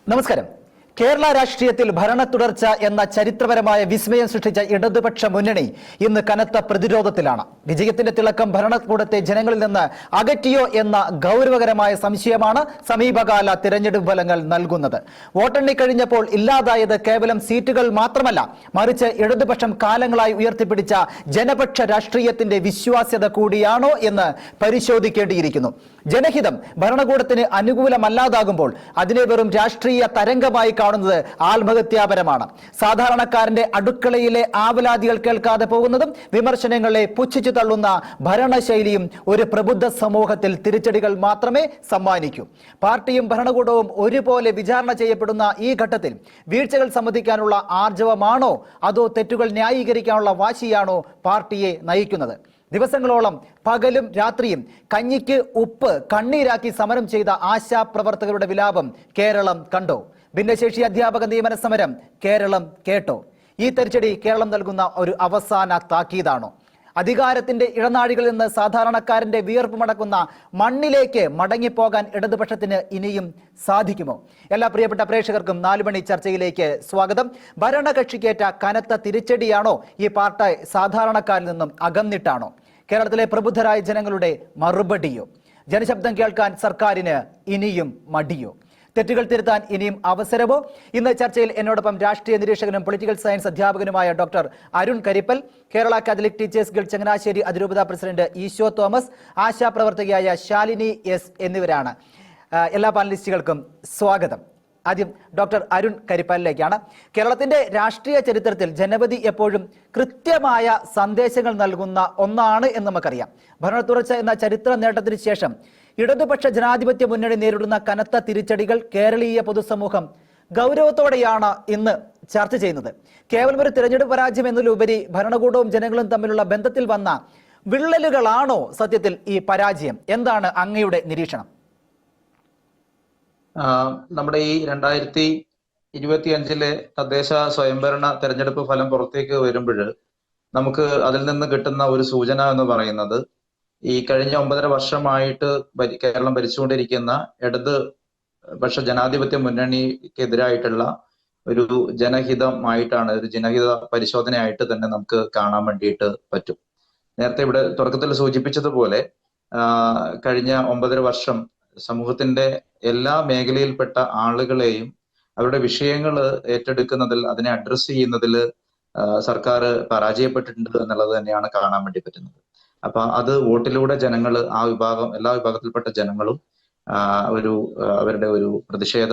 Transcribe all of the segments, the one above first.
നമസ്കാരം. കേരള രാഷ്ട്രീയത്തിൽ ഭരണ തുടർച്ച എന്ന ചരിത്രപരമായ വിസ്മയം സൃഷ്ടിച്ച ഇടതുപക്ഷ മുന്നണി ഇന്ന് കനത്ത പ്രതിരോധത്തിലാണ്. വിജയത്തിന്റെ തിളക്കം ഭരണകൂടത്തെ ജനങ്ങളിൽ നിന്ന് അകറ്റിയോ എന്ന ഗൗരവകരമായ സംശയമാണ് സമീപകാല തിരഞ്ഞെടുപ്പ് ഫലങ്ങൾ നൽകുന്നത്. വോട്ടെണ്ണി കഴിഞ്ഞപ്പോൾ ഇല്ലാതായത് കേവലം സീറ്റുകൾ മാത്രമല്ല, മറിച്ച് ഇടതുപക്ഷം കാലങ്ങളായി ഉയർത്തിപ്പിടിച്ച ജനപക്ഷ രാഷ്ട്രീയത്തിന്റെ വിശ്വാസ്യത കൂടിയാണോ എന്ന് പരിശോധിക്കേണ്ടിയിരിക്കുന്നു. ജനഹിതം ഭരണകൂടത്തിന് അനുകൂലമല്ലാതാകുമ്പോൾ അതിനെ വെറും രാഷ്ട്രീയ തരംഗമായി കാണുന്നത് ആത്മഹത്യാപരമാണ്. സാധാരണക്കാരന്റെ അടുക്കളയിലെ ആവലാതികൾ കേൾക്കാതെ പോകുന്നതും വിമർശനങ്ങളെ പുച്ഛിച്ചു തള്ളുന്ന ഭരണശൈലിയും ഒരു പ്രബുദ്ധ സമൂഹത്തിൽ തിരിച്ചടികൾ മാത്രമേ സമ്മാനിക്കൂ. പാർട്ടിയും ഭരണകൂടവും ഒരുപോലെ വിചാരണ ചെയ്യപ്പെടുന്ന ഈ ഘട്ടത്തിൽ വീഴ്ചകൾ സമ്മതിക്കാനുള്ള ആർജവമാണോ അതോ തെറ്റുകൾ ന്യായീകരിക്കാനുള്ള വാശിയാണോ പാർട്ടിയെ നയിക്കുന്നത്? ദിവസങ്ങളോളം പകലും രാത്രിയും കഞ്ഞിക്ക് ഉപ്പ് കണ്ണീരാക്കി സമരം ചെയ്ത ആശാപ്രവർത്തകരുടെ വിലാപം കേരളം കണ്ടോ? ഭിന്നശേഷി അധ്യാപക നിയമന സമരം കേരളം കേട്ടോ? ഈ തിരിച്ചടി കേരളം നൽകുന്ന ഒരു അവസാന താക്കീതാണോ? അധികാരത്തിന്റെ ഇടനാഴികളിൽ നിന്ന് സാധാരണക്കാരന്റെ വിയർപ്പ് മടക്കുന്ന മണ്ണിലേക്ക് മടങ്ങിപ്പോകാൻ ഇടതുപക്ഷത്തിന് ഇനിയും സാധിക്കുമോ? എല്ലാ പ്രിയപ്പെട്ട പ്രേക്ഷകർക്കും 4 മണി ചർച്ചയിലേക്ക് സ്വാഗതം. ഭരണകക്ഷിക്കേറ്റ കനത്ത തിരിച്ചടിയാണോ ഈ പാർട്ടി സാധാരണക്കാരിൽ നിന്നും അകന്നിട്ടാണോ? കേരളത്തിലെ പ്രബുദ്ധരായ ജനങ്ങളുടെ മറുപടിയോ? ജനശബ്ദം കേൾക്കാൻ സർക്കാരിന് ഇനിയും മടിയോ? തെറ്റുകൾ തിരുത്താൻ ഇനിയും അവസരമോ? ഇന്ന് ചർച്ചയിൽ എന്നോടൊപ്പം രാഷ്ട്രീയ നിരീക്ഷകനും പൊളിറ്റിക്കൽ സയൻസ് അധ്യാപകനുമായ doctor Arun Karippal, Kerala Catholic teachers guild Changanassery അതിരൂപത പ്രസിഡന്റ് ഈശോ തോമസ്, ആശാപ്രവർത്തകയായ ശാലിനി എസ് എന്നിവരാണ്. എല്ലാ പാനലിസ്റ്റുകൾക്കും സ്വാഗതം. ആദ്യം ഡോക്ടർ അരുൺ കരിപ്പാലിലേക്കാണ്. കേരളത്തിന്റെ രാഷ്ട്രീയ ചരിത്രത്തിൽ ജനപതി എപ്പോഴും കൃത്യമായ സന്ദേശങ്ങൾ നൽകുന്ന ഒന്നാണ് എന്ന് നമുക്കറിയാം. ഭരണത്തുടർച്ച എന്ന ചരിത്ര നേട്ടത്തിന് ശേഷം ഇടതുപക്ഷ ജനാധിപത്യ മുന്നണി നേരിടുന്ന കനത്ത തിരിച്ചടികൾ കേരളീയ പൊതുസമൂഹം ഗൗരവത്തോടെയാണ് ഇന്ന് ചർച്ച ചെയ്യുന്നത്. കേവലം ഒരു തിരഞ്ഞെടുപ്പ് പരാജയം എന്നതിലുപരി ഭരണകൂടവും ജനങ്ങളും തമ്മിലുള്ള ബന്ധത്തിൽ വന്ന വിള്ളലുകളാണോ സത്യത്തിൽ ഈ പരാജയം? എന്താണ് അങ്ങയുടെ നിരീക്ഷണം? നമ്മുടെ ഈ 2025 തദ്ദേശ സ്വയംഭരണ തെരഞ്ഞെടുപ്പ് ഫലം പുറത്തേക്ക് വരുമ്പോൾ നമുക്ക് അതിൽ നിന്ന് കിട്ടുന്ന ഒരു സൂചന എന്ന് പറയുന്നത്, ഈ കഴിഞ്ഞ 9.5 വർഷമായിട്ട് കേരളം ഭരിച്ചുകൊണ്ടിരിക്കുന്ന ഇടതുപക്ഷ ജനാധിപത്യ മുന്നണിക്കെതിരായിട്ടുള്ള ഒരു ജനഹിതമായിട്ടാണ്, ഒരു ജനഹിത പരിശോധനയായിട്ട് തന്നെ നമുക്ക് കാണാൻ വേണ്ടിയിട്ട് പറ്റും. നേരത്തെ ഇവിടെ തുടക്കത്തിൽ സൂചിപ്പിച്ചതുപോലെ കഴിഞ്ഞ 9.5 വർഷം സമൂഹത്തിന്റെ എല്ലാ മേഖലയിൽപ്പെട്ട ആളുകളെയും അവരുടെ വിഷയങ്ങൾ ഏറ്റെടുക്കുന്നതിൽ, അതിനെ അഡ്രസ്സ് ചെയ്യുന്നതിൽ സർക്കാർ പരാജയപ്പെട്ടിട്ടുണ്ട് എന്നുള്ളത് തന്നെയാണ് കാണാൻ വേണ്ടി പറ്റുന്നത്. അപ്പൊ അത് വോട്ടിലൂടെ ജനങ്ങൾ, ആ വിഭാഗം, എല്ലാ വിഭാഗത്തിൽപ്പെട്ട ജനങ്ങളും അവരുടെ ഒരു പ്രതിഷേധ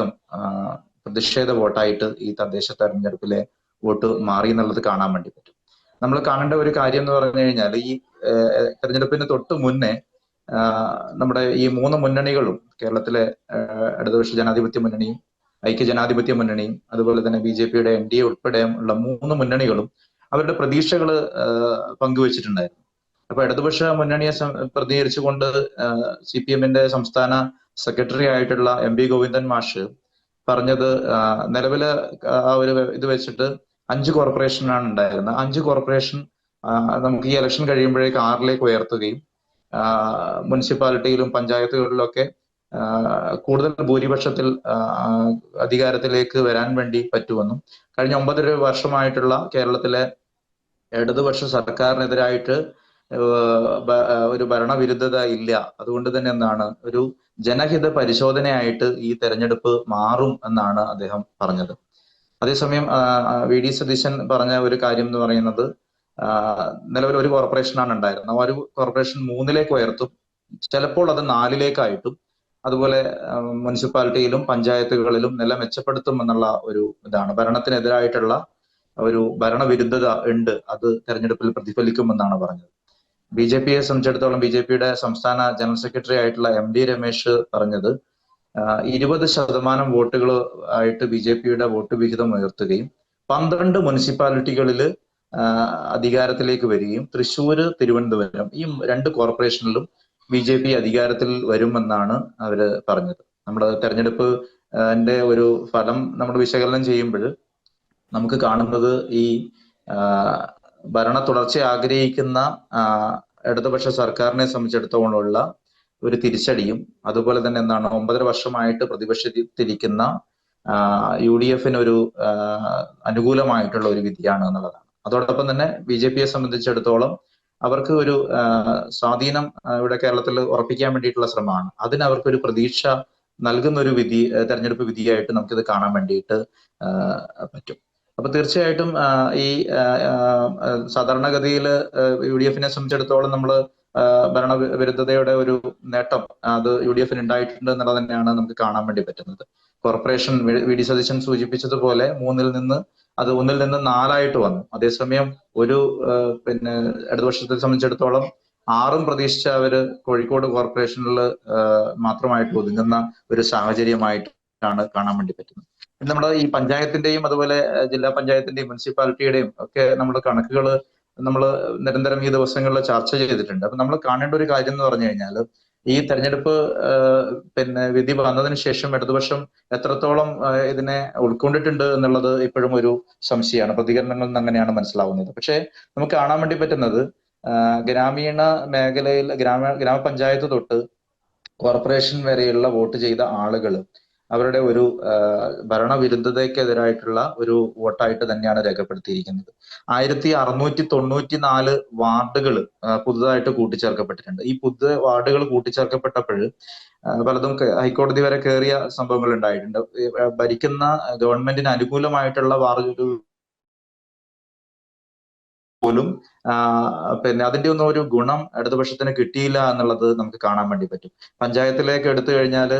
വോട്ടായിട്ട് ഈ തദ്ദേശ തെരഞ്ഞെടുപ്പിലെ വോട്ട് മാറി എന്നുള്ളത് കാണാൻ വേണ്ടി പറ്റും. നമ്മൾ കാണേണ്ട ഒരു കാര്യം എന്ന് പറഞ്ഞു കഴിഞ്ഞാൽ, ഈ തെരഞ്ഞെടുപ്പിന് തൊട്ട് മുന്നേ നമ്മുടെ ഈ 3 മുന്നണികളും, കേരളത്തിലെ ഇടതുപക്ഷ ജനാധിപത്യ മുന്നണിയും ഐക്യ ജനാധിപത്യ മുന്നണിയും അതുപോലെ തന്നെ BJP-യുടെ NDA ഉൾപ്പെടെയുള്ള 3 മുന്നണികളും അവരുടെ പ്രതീക്ഷകൾ പങ്കുവച്ചിട്ടുണ്ടായിരുന്നു. അപ്പൊ ഇടതുപക്ഷ മുന്നണിയെ പ്രതികരിച്ചുകൊണ്ട് CPM-ന്റെ സംസ്ഥാന സെക്രട്ടറി ആയിട്ടുള്ള MP ഗോവിന്ദൻ മാഷ് പറഞ്ഞത്, നിലവില് ആ ഒരു ഇത് വെച്ചിട്ട് 5 കോർപ്പറേഷനാണ് ഉണ്ടായിരുന്നത്. 5 കോർപ്പറേഷൻ നമുക്ക് ഈ ഇലക്ഷൻ കഴിയുമ്പോഴേക്ക് 6ലേക്ക് ഉയർത്തുകയും മുനിസിപ്പാലിറ്റിയിലും പഞ്ചായത്തുകളിലൊക്കെ കൂടുതൽ ഭൂരിപക്ഷത്തിൽ അധികാരത്തിലേക്ക് വരാൻ വേണ്ടി പറ്റുമെന്നും, കഴിഞ്ഞ 9.5 വർഷമായിട്ടുള്ള കേരളത്തിലെ ഇടതുപക്ഷ സർക്കാരിനെതിരായിട്ട് ഒരു ഭരണവിരുദ്ധത ഇല്ല, അതുകൊണ്ട് തന്നെ എന്താണ് ഒരു ജനഹിത പരിശോധനയായിട്ട് ഈ തെരഞ്ഞെടുപ്പ് മാറും എന്നാണ് അദ്ദേഹം പറഞ്ഞത്. അതേസമയം VD സതീശൻ പറഞ്ഞ ഒരു കാര്യം എന്ന് പറയുന്നത്, നിലവിൽ 1 കോർപ്പറേഷനാണ് ഉണ്ടായിരുന്നത്. ആ ഒരു കോർപ്പറേഷൻ 3ലേക്ക് ഉയർത്തും, ചിലപ്പോൾ അത് 4ലേക്കായിട്ടും, അതുപോലെ മുനിസിപ്പാലിറ്റിയിലും പഞ്ചായത്തുകളിലും നില മെച്ചപ്പെടുത്തും എന്നുള്ള ഒരു ഇതാണ്. ഭരണത്തിനെതിരായിട്ടുള്ള ഒരു ഭരണവിരുദ്ധത ഉണ്ട്, അത് തെരഞ്ഞെടുപ്പിൽ പ്രതിഫലിക്കുമെന്നാണ് പറഞ്ഞത്. BJP-യെ സംബന്ധിച്ചിടത്തോളം BJP-യുടെ സംസ്ഥാന ജനറൽ സെക്രട്ടറി ആയിട്ടുള്ള MD രമേശ് പറഞ്ഞത്, 20% വോട്ടുകൾ ആയിട്ട് BJP-യുടെ വോട്ട് വിഹിതം ഉയർത്തുകയും 12 മുനിസിപ്പാലിറ്റികളിൽ അധികാരത്തിലേക്ക് വരികയും തൃശ്ശൂര്, തിരുവനന്തപുരം ഈ 2 കോർപ്പറേഷനിലും BJP അധികാരത്തിൽ വരുമെന്നാണ് അവര് പറഞ്ഞത്. നമ്മുടെ തെരഞ്ഞെടുപ്പ് ഒരു ഫലം നമ്മൾ വിശകലനം ചെയ്യുമ്പോൾ നമുക്ക് കാണുന്നത്, ഈ ഭരണ തുടർച്ച ആഗ്രഹിക്കുന്ന ഇടതുപക്ഷ സർക്കാരിനെ സംബന്ധിച്ചിടത്തോളമുള്ള ഒരു തിരിച്ചടിയും, അതുപോലെ തന്നെ 9.5 വർഷമായിട്ട് പ്രതിപക്ഷത്തിരിക്കുന്ന UDF ഒരു അനുകൂലമായിട്ടുള്ള ഒരു വിധിയാണ് എന്നുള്ളതാണ്. അതോടൊപ്പം തന്നെ BJP സംബന്ധിച്ചിടത്തോളം അവർക്ക് ഒരു സ്വാധീനം ഇവിടെ കേരളത്തിൽ ഉറപ്പിക്കാൻ വേണ്ടിയിട്ടുള്ള ശ്രമമാണ്. അതിന് അവർക്കൊരു പ്രതീക്ഷ നൽകുന്ന ഒരു തെരഞ്ഞെടുപ്പ് വിധിയായിട്ട് നമുക്കിത് കാണാൻ വേണ്ടിയിട്ട് പറ്റും. അപ്പൊ തീർച്ചയായിട്ടും ഈ സാധാരണഗതിയിൽ UDF സംബന്ധിച്ചിടത്തോളം നമ്മൾ ഭരണവിരുദ്ധതയുടെ ഒരു നേട്ടം അത് UDF ഉണ്ടായിട്ടുണ്ട് എന്നുള്ളത് തന്നെയാണ് നമുക്ക് കാണാൻ വേണ്ടി പറ്റുന്നത്. കോർപ്പറേഷൻ VD സതീശൻ സൂചിപ്പിച്ചതുപോലെ 3-ൽ നിന്ന് അത് 1-ൽ നിന്ന് 4 വന്നു. അതേസമയം ഒരു ഇടതുപക്ഷത്തെ സംബന്ധിച്ചിടത്തോളം 6 പ്രതീക്ഷിച്ച അവര് കോഴിക്കോട് കോർപ്പറേഷനിൽ മാത്രമായിട്ട് ഒതുങ്ങുന്ന ഒരു സാഹചര്യമായിട്ടാണ് കാണാൻ വേണ്ടി പറ്റുന്നത്. നമ്മുടെ ഈ പഞ്ചായത്തിന്റെയും അതുപോലെ ജില്ലാ പഞ്ചായത്തിന്റെയും മുനിസിപ്പാലിറ്റിയുടെയും ഒക്കെ നമ്മുടെ കണക്കുകൾ നമ്മൾ നിരന്തരം ഈ ദിവസങ്ങളിൽ ചർച്ച ചെയ്തിട്ടുണ്ട്. അപ്പൊ നമ്മൾ കാണേണ്ട ഒരു കാര്യം എന്ന് പറഞ്ഞു കഴിഞ്ഞാൽ ഈ തെരഞ്ഞെടുപ്പ് വിധി വന്നതിന് ശേഷം ഇടതുപക്ഷം എത്രത്തോളം ഇതിനെ ഉൾക്കൊണ്ടിട്ടുണ്ട് എന്നുള്ളത് ഇപ്പോഴും ഒരു സംശയമാണ്. പ്രതികരണങ്ങളിൽ നിന്ന് അങ്ങനെയാണ് മനസ്സിലാവുന്നത്. പക്ഷെ നമുക്ക് കാണാൻ വേണ്ടി പറ്റുന്നത് ഗ്രാമീണ മേഖലയിൽ ഗ്രാമപഞ്ചായത്ത് തൊട്ട് കോർപ്പറേഷൻ വരെയുള്ള വോട്ട് ചെയ്ത ആളുകൾ അവരുടെ ഒരു ഭരണവിരുദ്ധതയ്ക്കെതിരായിട്ടുള്ള ഒരു വോട്ടായിട്ട് തന്നെയാണ് രേഖപ്പെടുത്തിയിരിക്കുന്നത്. 1694 വാർഡുകൾ പുതുതായിട്ട് കൂട്ടിച്ചേർക്കപ്പെട്ടിട്ടുണ്ട്. ഈ പുതിയ വാർഡുകൾ കൂട്ടിച്ചേർക്കപ്പെട്ടപ്പോൾ പലതും ഹൈക്കോടതി വരെ കയറിയ സംഭവങ്ങൾ ഉണ്ടായിട്ടുണ്ട്. ഭരിക്കുന്ന ഗവൺമെന്റിന് അനുകൂലമായിട്ടുള്ള വാർഡുകൾ പോലും അതിന്റെ ഒന്നും ഒരു ഗുണം ഇടതുപക്ഷത്തിന് കിട്ടിയില്ല എന്നുള്ളത് നമുക്ക് കാണാൻ വേണ്ടി പറ്റും. പഞ്ചായത്തിലേക്ക് എടുത്തു കഴിഞ്ഞാൽ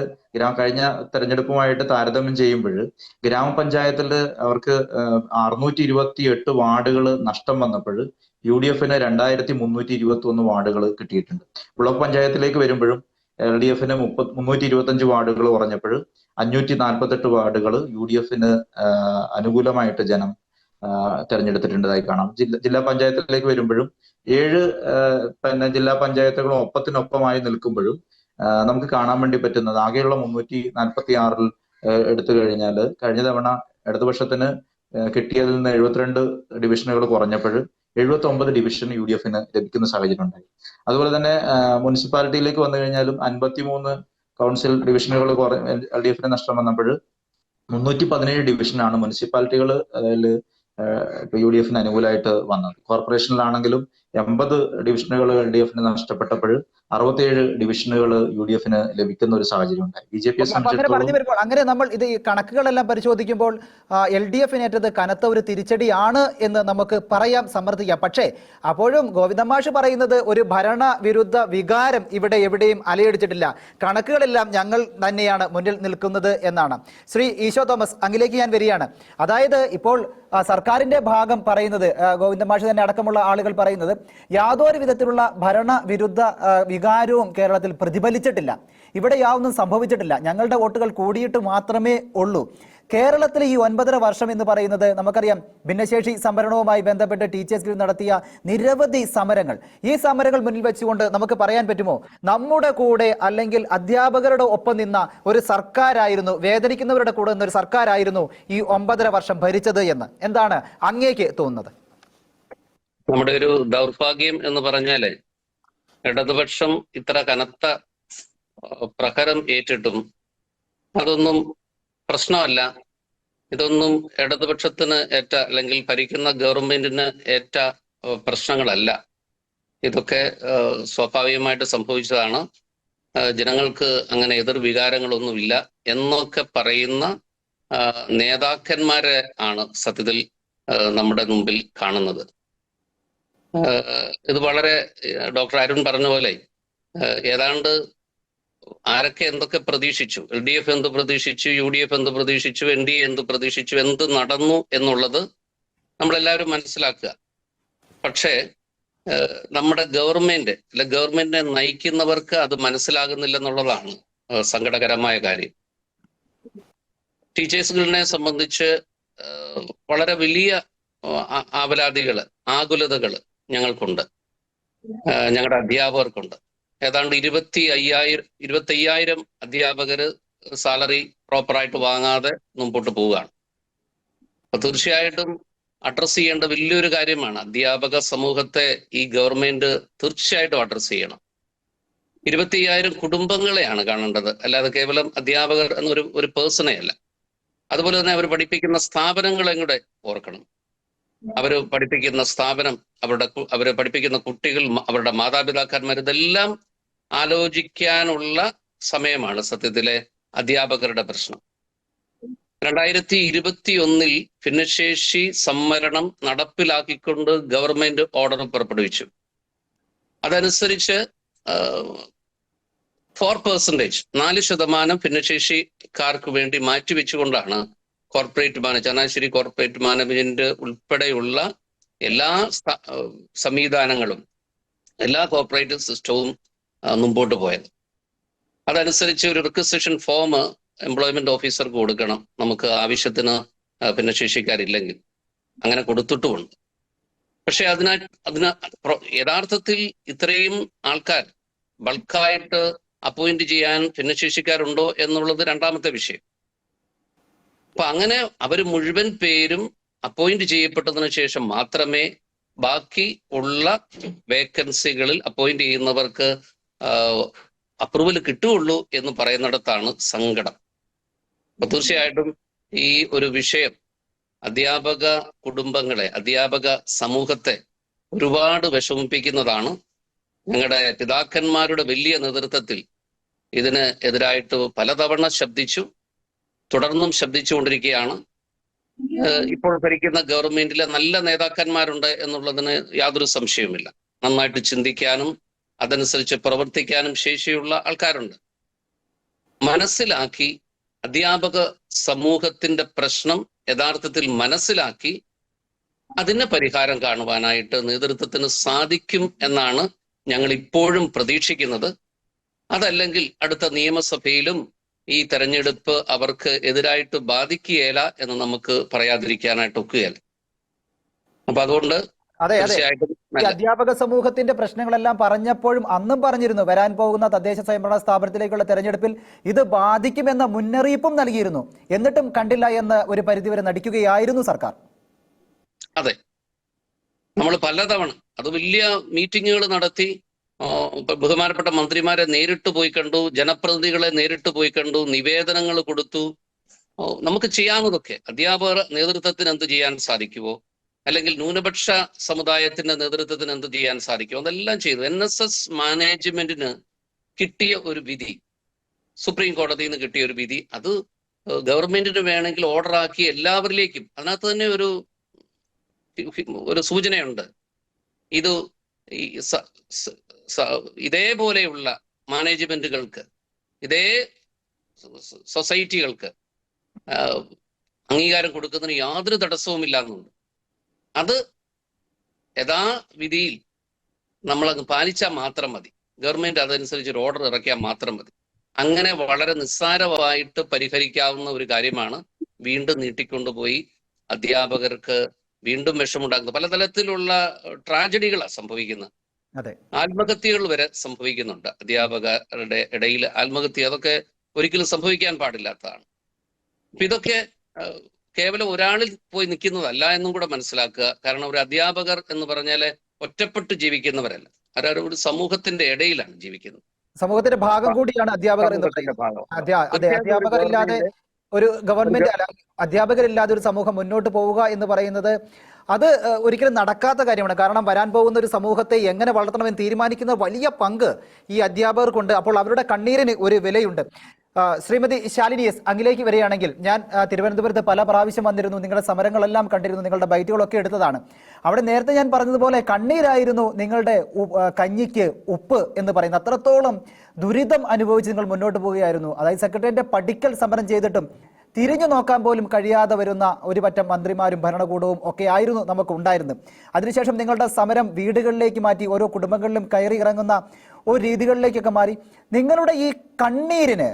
കഴിഞ്ഞ തെരഞ്ഞെടുപ്പുമായിട്ട് താരതമ്യം ചെയ്യുമ്പോൾ ഗ്രാമപഞ്ചായത്തിൽ അവർക്ക് 628 വാർഡുകൾ നഷ്ടം വന്നപ്പോൾ UDF 2321 വാർഡുകൾ കിട്ടിയിട്ടുണ്ട്. ബ്ലോക്ക് പഞ്ചായത്തിലേക്ക് വരുമ്പോഴും LDF 325 വാർഡുകൾ കുറഞ്ഞപ്പോൾ 548 വാർഡുകൾ UDF അനുകൂലമായിട്ട് ജനം തെരഞ്ഞെടുത്തിട്ടുള്ളതായി കാണാം. ജില്ലാ പഞ്ചായത്തിലേക്ക് വരുമ്പോഴും 7 ജില്ലാ പഞ്ചായത്തുകളും ഒപ്പത്തിനൊപ്പമായി നിൽക്കുമ്പോഴും നമുക്ക് കാണാൻ വേണ്ടി പറ്റുന്നത് ആകെയുള്ള 346 എടുത്തു കഴിഞ്ഞാൽ കഴിഞ്ഞ തവണ ഇടതുപക്ഷത്തിന് കിട്ടിയതിൽ നിന്ന് 72 ഡിവിഷനുകൾ കുറഞ്ഞപ്പോൾ 79 ഡിവിഷൻ UDF ലഭിക്കുന്ന സാഹചര്യം ഉണ്ടായി. അതുപോലെ തന്നെ മുനിസിപ്പാലിറ്റിയിലേക്ക് വന്നു കഴിഞ്ഞാലും 53 കൗൺസിൽ ഡിവിഷനുകൾ LDF നഷ്ടം വന്നപ്പോൾ 317 ഡിവിഷനാണ് മുനിസിപ്പാലിറ്റികൾ UDF അനുകൂലമായിട്ട് വന്നത്. കോർപ്പറേഷനിലാണെങ്കിലും 80 ഡിവിഷനുകൾ LDF നഷ്ടപ്പെട്ടപ്പോൾ 67 ഡിവിഷനുകൾ UDF ലഭിക്കുന്ന ഒരു സാഹചര്യം ഉണ്ടായി. BJP പറഞ്ഞു വരുമ്പോൾ അങ്ങനെ നമ്മൾ ഇത് ഈ കണക്കുകളെല്ലാം പരിശോധിക്കുമ്പോൾ LDF ഏറ്റത് കനത്ത ഒരു തിരിച്ചടിയാണ് എന്ന് നമുക്ക് പറയാം, സമർത്ഥിക്കാം. പക്ഷേ അപ്പോഴും ഗോവിന്ദമാഷ് പറയുന്നത് ഒരു ഭരണവിരുദ്ധ വികാരം ഇവിടെ എവിടെയും അലയടിച്ചിട്ടില്ല, കണക്കുകളെല്ലാം ഞങ്ങൾ തന്നെയാണ് മുന്നിൽ നിൽക്കുന്നത് എന്നാണ്. ശ്രീ ഈശോ തോമസ്, അങ്ങിലേക്ക് ഞാൻ വരികയാണ്. അതായത് ഇപ്പോൾ സർക്കാരിന്റെ ഭാഗം പറയുന്നത്, ഗോവിന്ദമാഷ് തന്നെ അടക്കമുള്ള ആളുകൾ പറയുന്നത്, യാതൊരു വിധത്തിലുള്ള ഭരണവിരുദ്ധ വികാരവും കേരളത്തിൽ പ്രതിഫലിച്ചിട്ടില്ല, ഇവിടെ യാതൊന്നും സംഭവിച്ചിട്ടില്ല, ഞങ്ങളുടെ വോട്ടുകൾ കൂടിയിട്ട് മാത്രമേ ഉള്ളൂ. കേരളത്തിൽ ഈ 9.5 വർഷം എന്ന് പറയുന്നത് നമുക്കറിയാം, ഭിന്നശേഷി സംവരണവുമായി ബന്ധപ്പെട്ട് ടീച്ചേഴ്സ് നടത്തിയ നിരവധി സമരങ്ങൾ, ഈ സമരങ്ങൾ മുന്നിൽ വെച്ചുകൊണ്ട് നമുക്ക് പറയാൻ പറ്റുമോ നമ്മുടെ കൂടെ അല്ലെങ്കിൽ അധ്യാപകരുടെ ഒപ്പം നിന്ന ഒരു സർക്കാരായിരുന്നു, വേദനിക്കുന്നവരുടെ കൂടെ നിന്ന ഒരു സർക്കാരായിരുന്നു ഈ 9.5 വർഷം ഭരിച്ചത് എന്ന്? എന്താണ് അങ്ങേക്ക് തോന്നുന്നത്? നമ്മുടെ ഒരു ദൗർഭാഗ്യം എന്ന് പറഞ്ഞാല് ഇടതുപക്ഷം ഇത്ര കനത്ത പ്രഹരം ഏറ്റിട്ടും അതൊന്നും പ്രശ്നമല്ല. ഇതൊന്നും ഇടതുപക്ഷത്തിന് ഏറ്റ അല്ലെങ്കിൽ ഭരിക്കുന്ന ഗവൺമെന്റിന് ഏറ്റ പ്രശ്നങ്ങളല്ല. ഇതൊക്കെ സ്വാഭാവികമായിട്ട് സംഭവിച്ചതാണ്. ജനങ്ങൾക്ക് അങ്ങനെ എതിർവികാരങ്ങളൊന്നുമില്ല എന്നൊക്കെ പറയുന്ന നേതാക്കന്മാരെ ആണ് സത്യത്തിൽ നമ്മുടെ മുമ്പിൽ കാണുന്നത്. ഇത് വളരെ ഡോക്ടർ അരുൺ പറഞ്ഞ പോലെ ഏതാണ്ട് ആരൊക്കെ എന്തൊക്കെ പ്രതീക്ഷിച്ചു, LDF എന്ത് പ്രതീക്ഷിച്ചു, UDF എന്ത് പ്രതീക്ഷിച്ചു, NDA എന്ത് പ്രതീക്ഷിച്ചു, എന്ത് നടന്നു എന്നുള്ളത് നമ്മളെല്ലാവരും മനസ്സിലാക്കുക. പക്ഷേ നമ്മുടെ ഗവൺമെന്റ് അല്ലെ ഗവൺമെന്റിനെ നയിക്കുന്നവർക്ക് അത് മനസ്സിലാകുന്നില്ല എന്നുള്ളതാണ് സങ്കടകരമായ കാര്യം. ടീച്ചേഴ്സുകളെ സംബന്ധിച്ച് വളരെ വലിയ ആവലാതികള്, ആകുലതകള് ഞങ്ങൾക്കുണ്ട്, ഞങ്ങളുടെ അധ്യാപകർക്കുണ്ട്. ഏതാണ്ട് 25,000 അധ്യാപകര് സാലറി പ്രോപ്പറായിട്ട് വാങ്ങാതെ മുമ്പോട്ട് പോവുകയാണ്. അപ്പൊ തീർച്ചയായിട്ടും അഡ്രസ് ചെയ്യേണ്ട വലിയൊരു കാര്യമാണ്. അധ്യാപക സമൂഹത്തെ ഈ ഗവൺമെന്റ് തീർച്ചയായിട്ടും അഡ്രസ് ചെയ്യണം. 25,000 കുടുംബങ്ങളെയാണ് കാണേണ്ടത്, അല്ലാതെ കേവലം അധ്യാപകർ എന്നൊരു പേഴ്സണെ അല്ല. അതുപോലെ തന്നെ അവർ പഠിപ്പിക്കുന്ന സ്ഥാപനങ്ങളെ കൂടെ ഓർക്കണം. അവർ പഠിപ്പിക്കുന്ന സ്ഥാപനം, അവരെ പഠിപ്പിക്കുന്ന കുട്ടികൾ, അവരുടെ മാതാപിതാക്കന്മാർ, ഇതെല്ലാം ആലോചിക്കാനുള്ള സമയമാണ് സത്യത്തിലെ അധ്യാപകരുടെ പ്രശ്നം. 2021 ഭിന്നശേഷി സംവരണം നടപ്പിലാക്കിക്കൊണ്ട് ഗവൺമെന്റ് ഓർഡർ പുറപ്പെടുവിച്ചു. അതനുസരിച്ച് 4% ഭിന്നശേഷിക്കാർക്ക് വേണ്ടി മാറ്റിവെച്ചുകൊണ്ടാണ് ചങ്ങനാശ്ശേരി കോർപ്പറേറ്റ് മാനേജ്മെന്റ് ഉൾപ്പെടെയുള്ള എല്ലാ സംവിധാനങ്ങളും, എല്ലാ കോർപ്പറേറ്റ് സിസ്റ്റവും മുമ്പോട്ട് പോയത്. അതനുസരിച്ച് ഒരു റിക്വസിഷൻ ഫോം എംപ്ലോയ്മെന്റ് ഓഫീസർക്ക് കൊടുക്കണം, നമുക്ക് ആവശ്യത്തിന് ഭിന്നശേഷിക്കാരില്ലെങ്കിൽ. അങ്ങനെ കൊടുത്തിട്ടുമുണ്ട്. പക്ഷെ യഥാർത്ഥത്തിൽ ഇത്രയും ആൾക്കാർ ബൾക്കായിട്ട് അപ്പോയിന്റ് ചെയ്യാൻ ഭിന്നശേഷിക്കാരുണ്ടോ എന്നുള്ളത് രണ്ടാമത്തെ വിഷയം. അപ്പൊ അങ്ങനെ അവർ മുഴുവൻ പേരും അപ്പോയിന്റ് ചെയ്യപ്പെട്ടതിന് ശേഷം മാത്രമേ ബാക്കി ഉള്ള വേക്കൻസികളിൽ അപ്പോയിന്റ് ചെയ്യുന്നവർക്ക് അപ്രൂവൽ കിട്ടുകയുള്ളൂ എന്ന് പറയുന്നിടത്താണ് സങ്കടം. അപ്പൊ തീർച്ചയായിട്ടും ഈ ഒരു വിഷയം അധ്യാപക കുടുംബങ്ങളെ, അധ്യാപക സമൂഹത്തെ ഒരുപാട് വിഷമിപ്പിക്കുന്നതാണ്. ഞങ്ങളുടെ പിതാക്കന്മാരുടെ വലിയ നേതൃത്വത്തിൽ ഇതിന് എതിരായിട്ട് പലതവണ ശബ്ദിച്ചു, തുടർന്നും ശബ്ദിച്ചുകൊണ്ടിരിക്കുകയാണ്. ഇപ്പോൾ ഭരിക്കുന്ന ഗവൺമെന്റിലെ നല്ല നേതാക്കന്മാരുണ്ട് എന്നുള്ളതിന് യാതൊരു സംശയവുമില്ല. നന്നായിട്ട് ചിന്തിക്കാനും അതനുസരിച്ച് പ്രവർത്തിക്കാനും ശേഷിയുള്ള ആൾക്കാരുണ്ട്. മനസ്സിലാക്കി അധ്യാപക സമൂഹത്തിന്റെ പ്രശ്നം യഥാർത്ഥത്തിൽ മനസ്സിലാക്കി അതിന് പരിഹാരം കാണുവാനായിട്ട് നേതൃത്വത്തിന് സാധിക്കും എന്നാണ് ഞങ്ങൾ ഇപ്പോഴും പ്രതീക്ഷിക്കുന്നത്. അതല്ലെങ്കിൽ അടുത്ത നിയമസഭയിലും ഈ തെരഞ്ഞെടുപ്പ് അവർക്ക് എതിരായിട്ട് ബാധിക്കുകയില്ല എന്ന് നമുക്ക് പറയാതിരിക്കാനായിട്ട് ഒക്കുകയില്ല. അപ്പൊ അതുകൊണ്ട് തീർച്ചയായിട്ടും അധ്യാപക സമൂഹത്തിന്റെ പ്രശ്നങ്ങളെല്ലാം പറഞ്ഞപ്പോഴും അന്നും പറഞ്ഞിരുന്നു വരാൻ പോകുന്ന തദ്ദേശ സ്വയംഭരണ സ്ഥാപനത്തിലേക്കുള്ള തെരഞ്ഞെടുപ്പിൽ ഇത് ബാധിക്കുമെന്ന മുന്നറിയിപ്പും നൽകിയിരുന്നു. എന്നിട്ടും കണ്ടില്ല എന്ന് ഒരു പരിധിവരെ നടിക്കുകയായിരുന്നു സർക്കാർ. അതെ, നമ്മൾ പലതവണ അത് വലിയ മീറ്റിങ്ങുകൾ നടത്തി, ബഹുമാനപ്പെട്ട മന്ത്രിമാരെ നേരിട്ട് പോയി കണ്ടു, ജനപ്രതിനിധികളെ നേരിട്ട് പോയി കണ്ടു, നിവേദനങ്ങൾ കൊടുത്തു. നമുക്ക് ചെയ്യാവുന്നതൊക്കെ അധ്യാപക നേതൃത്വത്തിന് എന്ത് ചെയ്യാൻ സാധിക്കുമോ, അല്ലെങ്കിൽ ന്യൂനപക്ഷ സമുദായത്തിന്റെ നേതൃത്വത്തിന് എന്ത് ചെയ്യാൻ സാധിക്കുമോ അതെല്ലാം ചെയ്തു. NSS മാനേജ്മെന്റിന് കിട്ടിയ ഒരു വിധി, സുപ്രീം കോടതിയിൽ നിന്ന് കിട്ടിയ ഒരു വിധി, അത് ഗവൺമെന്റിന് വേണമെങ്കിൽ ഓർഡർ ആക്കി എല്ലാവരിലേക്കും, അതിനകത്ത് തന്നെ ഒരു സൂചനയുണ്ട്. ഇത് ഇതേപോലെയുള്ള മാനേജ്മെന്റുകൾക്ക്, ഇതേ സൊസൈറ്റികൾക്ക് അംഗീകാരം കൊടുക്കുന്നതിന് യാതൊരു തടസ്സവും ഇല്ലാന്നുണ്ട്. അത് യഥാവിധിയിൽ നമ്മളങ്ങ് പാലിച്ചാൽ മാത്രം മതി. ഗവൺമെന്റ് അതനുസരിച്ച് ഒരു ഓർഡർ ഇറക്കിയാൽ മാത്രം മതി. അങ്ങനെ വളരെ നിസ്സാരമായിട്ട് പരിഹരിക്കാവുന്ന ഒരു കാര്യമാണ് വീണ്ടും നീട്ടിക്കൊണ്ടുപോയി അധ്യാപകർക്ക് വീണ്ടും വിഷമുണ്ടാക്കുന്നത്. പലതരത്തിലുള്ള ട്രാജഡികളാണ് സംഭവിക്കുന്നത്. ആത്മഹത്യകൾ വരെ സംഭവിക്കുന്നുണ്ട് അധ്യാപകരുടെ ഇടയിൽ. ആത്മഹത്യ അതൊക്കെ ഒരിക്കലും സംഭവിക്കാൻ പാടില്ലാത്തതാണ്. അപ്പൊ ഇതൊക്കെ കേവലം ഒരാളിൽ പോയി നിൽക്കുന്നതല്ല എന്നും കൂടെ മനസ്സിലാക്കുക. കാരണം ഒരു അധ്യാപകർ എന്ന് പറഞ്ഞാൽ ഒറ്റപ്പെട്ട് ജീവിക്കുന്നവരല്ല, ഒരു സമൂഹത്തിന്റെ ഇടയിലാണ് ജീവിക്കുന്നത്. സമൂഹത്തിന്റെ ഭാഗം കൂടിയാണ് അധ്യാപകർ എന്ന് പറയുന്നത്. അധ്യാപകരില്ലാതെ ഒരു ഗവൺമെന്റ് അധ്യാപകരില്ലാതെ ഒരു സമൂഹം മുന്നോട്ട് പോവുക എന്ന് പറയുന്നത് അത് ഒരിക്കലും നടക്കാത്ത കാര്യമാണ്. കാരണം വരാൻ പോകുന്ന ഒരു സമൂഹത്തെ എങ്ങനെ വളർത്തണമെന്ന് തീരുമാനിക്കുന്ന വലിയ പങ്ക് ഈ അധ്യാപകർക്കുണ്ട്. അപ്പോൾ അവരുടെ കണ്ണീരിന് ഒരു വിലയുണ്ട്. ശ്രീമതി ശാലിനി എസ്, അങ്ങിലേക്ക് വരികയാണെങ്കിൽ, ഞാൻ തിരുവനന്തപുരത്ത് പല പ്രാവശ്യം വന്നിരുന്നു, നിങ്ങളുടെ സമരങ്ങളെല്ലാം കണ്ടിരുന്നു, നിങ്ങളുടെ ബൈറ്റുകളൊക്കെ എടുത്തതാണ്. അവിടെ നേരത്തെ ഞാൻ പറഞ്ഞതുപോലെ കണ്ണീരായിരുന്നു നിങ്ങളുടെ കഞ്ഞിക്ക് ഉപ്പ് എന്ന് പറയുന്നത്. അത്രത്തോളം ദുരിതം അനുഭവിച്ച് നിങ്ങൾ മുന്നോട്ട് പോവുകയായിരുന്നു. അതായത് സെക്രട്ടേറിയറ്റിന്റെ പടിക്കൽ സമരം ചെയ്തിട്ടും തിരിഞ്ഞു നോക്കാൻ പോലും കഴിയാതെ വരുന്ന ഒരു പറ്റം മന്ത്രിമാരും ഭരണകൂടവും ഒക്കെ ആയിരുന്നു നമുക്ക് ഉണ്ടായിരുന്നത്. അതിനുശേഷം നിങ്ങളുടെ സമരം വീടുകളിലേക്ക് മാറ്റി, ഓരോ കുടുംബങ്ങളിലും കയറി ഇറങ്ങുന്ന ഒരു രീതികളിലേക്കൊക്കെ മാറി. നിങ്ങളുടെ ഈ കണ്ണീരിന്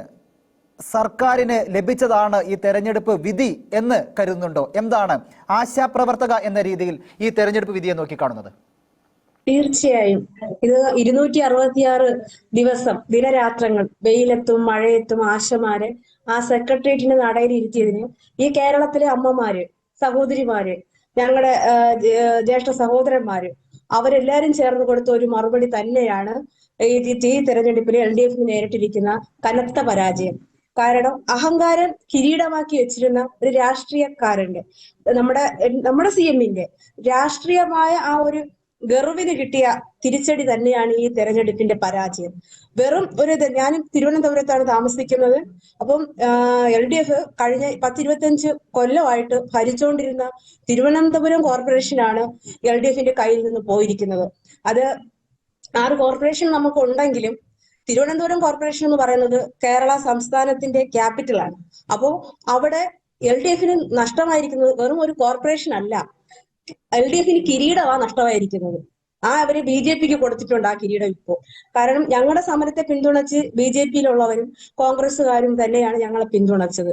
സർക്കാരിന് ലഭിച്ചതാണ് ഈ തെരഞ്ഞെടുപ്പ് വിധി എന്ന് കരുതുന്നുണ്ടോ? എന്താണ് ആശാപ്രവർത്തക എന്ന രീതിയിൽ ഈ തെരഞ്ഞെടുപ്പ് വിധിയെ നോക്കിക്കാണുന്നത്? തീർച്ചയായും ഇത് 266 ദിവസം ദിനരാത്രങ്ങൾ വെയിലത്തും മഴയത്തും ആശമാരെ ആ സെക്രട്ടേറിയറ്റിന്റെ നടയിൽ ഇരുത്തിയതിന് ഈ കേരളത്തിലെ അമ്മമാര്, സഹോദരിമാര്, ഞങ്ങളുടെ ജ്യേഷ്ഠ സഹോദരന്മാര്, അവരെല്ലാരും ചേർന്ന് കൊടുത്ത ഒരു മറുപടി തന്നെയാണ് ഈ തെരഞ്ഞെടുപ്പിൽ LDF നേരിട്ടിരിക്കുന്ന കനത്ത പരാജയം. കാരണം അഹങ്കാരം കിരീടമാക്കി വെച്ചിരുന്ന ഒരു രാഷ്ട്രീയക്കാരന്റെ നമ്മുടെ CM-ന്റെ രാഷ്ട്രീയമായ ആ ഒരു ഗർവിന് കിട്ടിയ തിരിച്ചടി തന്നെയാണ് ഈ തെരഞ്ഞെടുപ്പിന്റെ പരാജയം. വെറും ഞാനും തിരുവനന്തപുരത്താണ് താമസിക്കുന്നത്. അപ്പം LDF കഴിഞ്ഞ 10-25 കൊല്ലമായിട്ട് ഭരിച്ചുകൊണ്ടിരുന്ന തിരുവനന്തപുരം കോർപ്പറേഷനാണ് LDFന്റെ കയ്യിൽ നിന്ന് പോയിരിക്കുന്നത്. അത് 6 കോർപ്പറേഷൻ നമുക്ക് ഉണ്ടെങ്കിലും തിരുവനന്തപുരം കോർപ്പറേഷൻ എന്ന് പറയുന്നത് കേരള സംസ്ഥാനത്തിന്റെ ക്യാപിറ്റലാണ്. അപ്പോൾ അവിടെ LDFന് നഷ്ടമായിരിക്കുന്നത് വെറും ഒരു കോർപ്പറേഷൻ അല്ല, LDFന് കിരീടമാണ് നഷ്ടമായിരിക്കുന്നത്. അവര് BJPക്ക് കൊടുത്തിട്ടുണ്ട് ആ കിരീടം ഇപ്പോൾ. കാരണം ഞങ്ങളുടെ സമരത്തെ പിന്തുണച്ച് BJPയിലുള്ളവരും കോൺഗ്രസ്സുകാരും തന്നെയാണ് ഞങ്ങളെ പിന്തുണച്ചത്.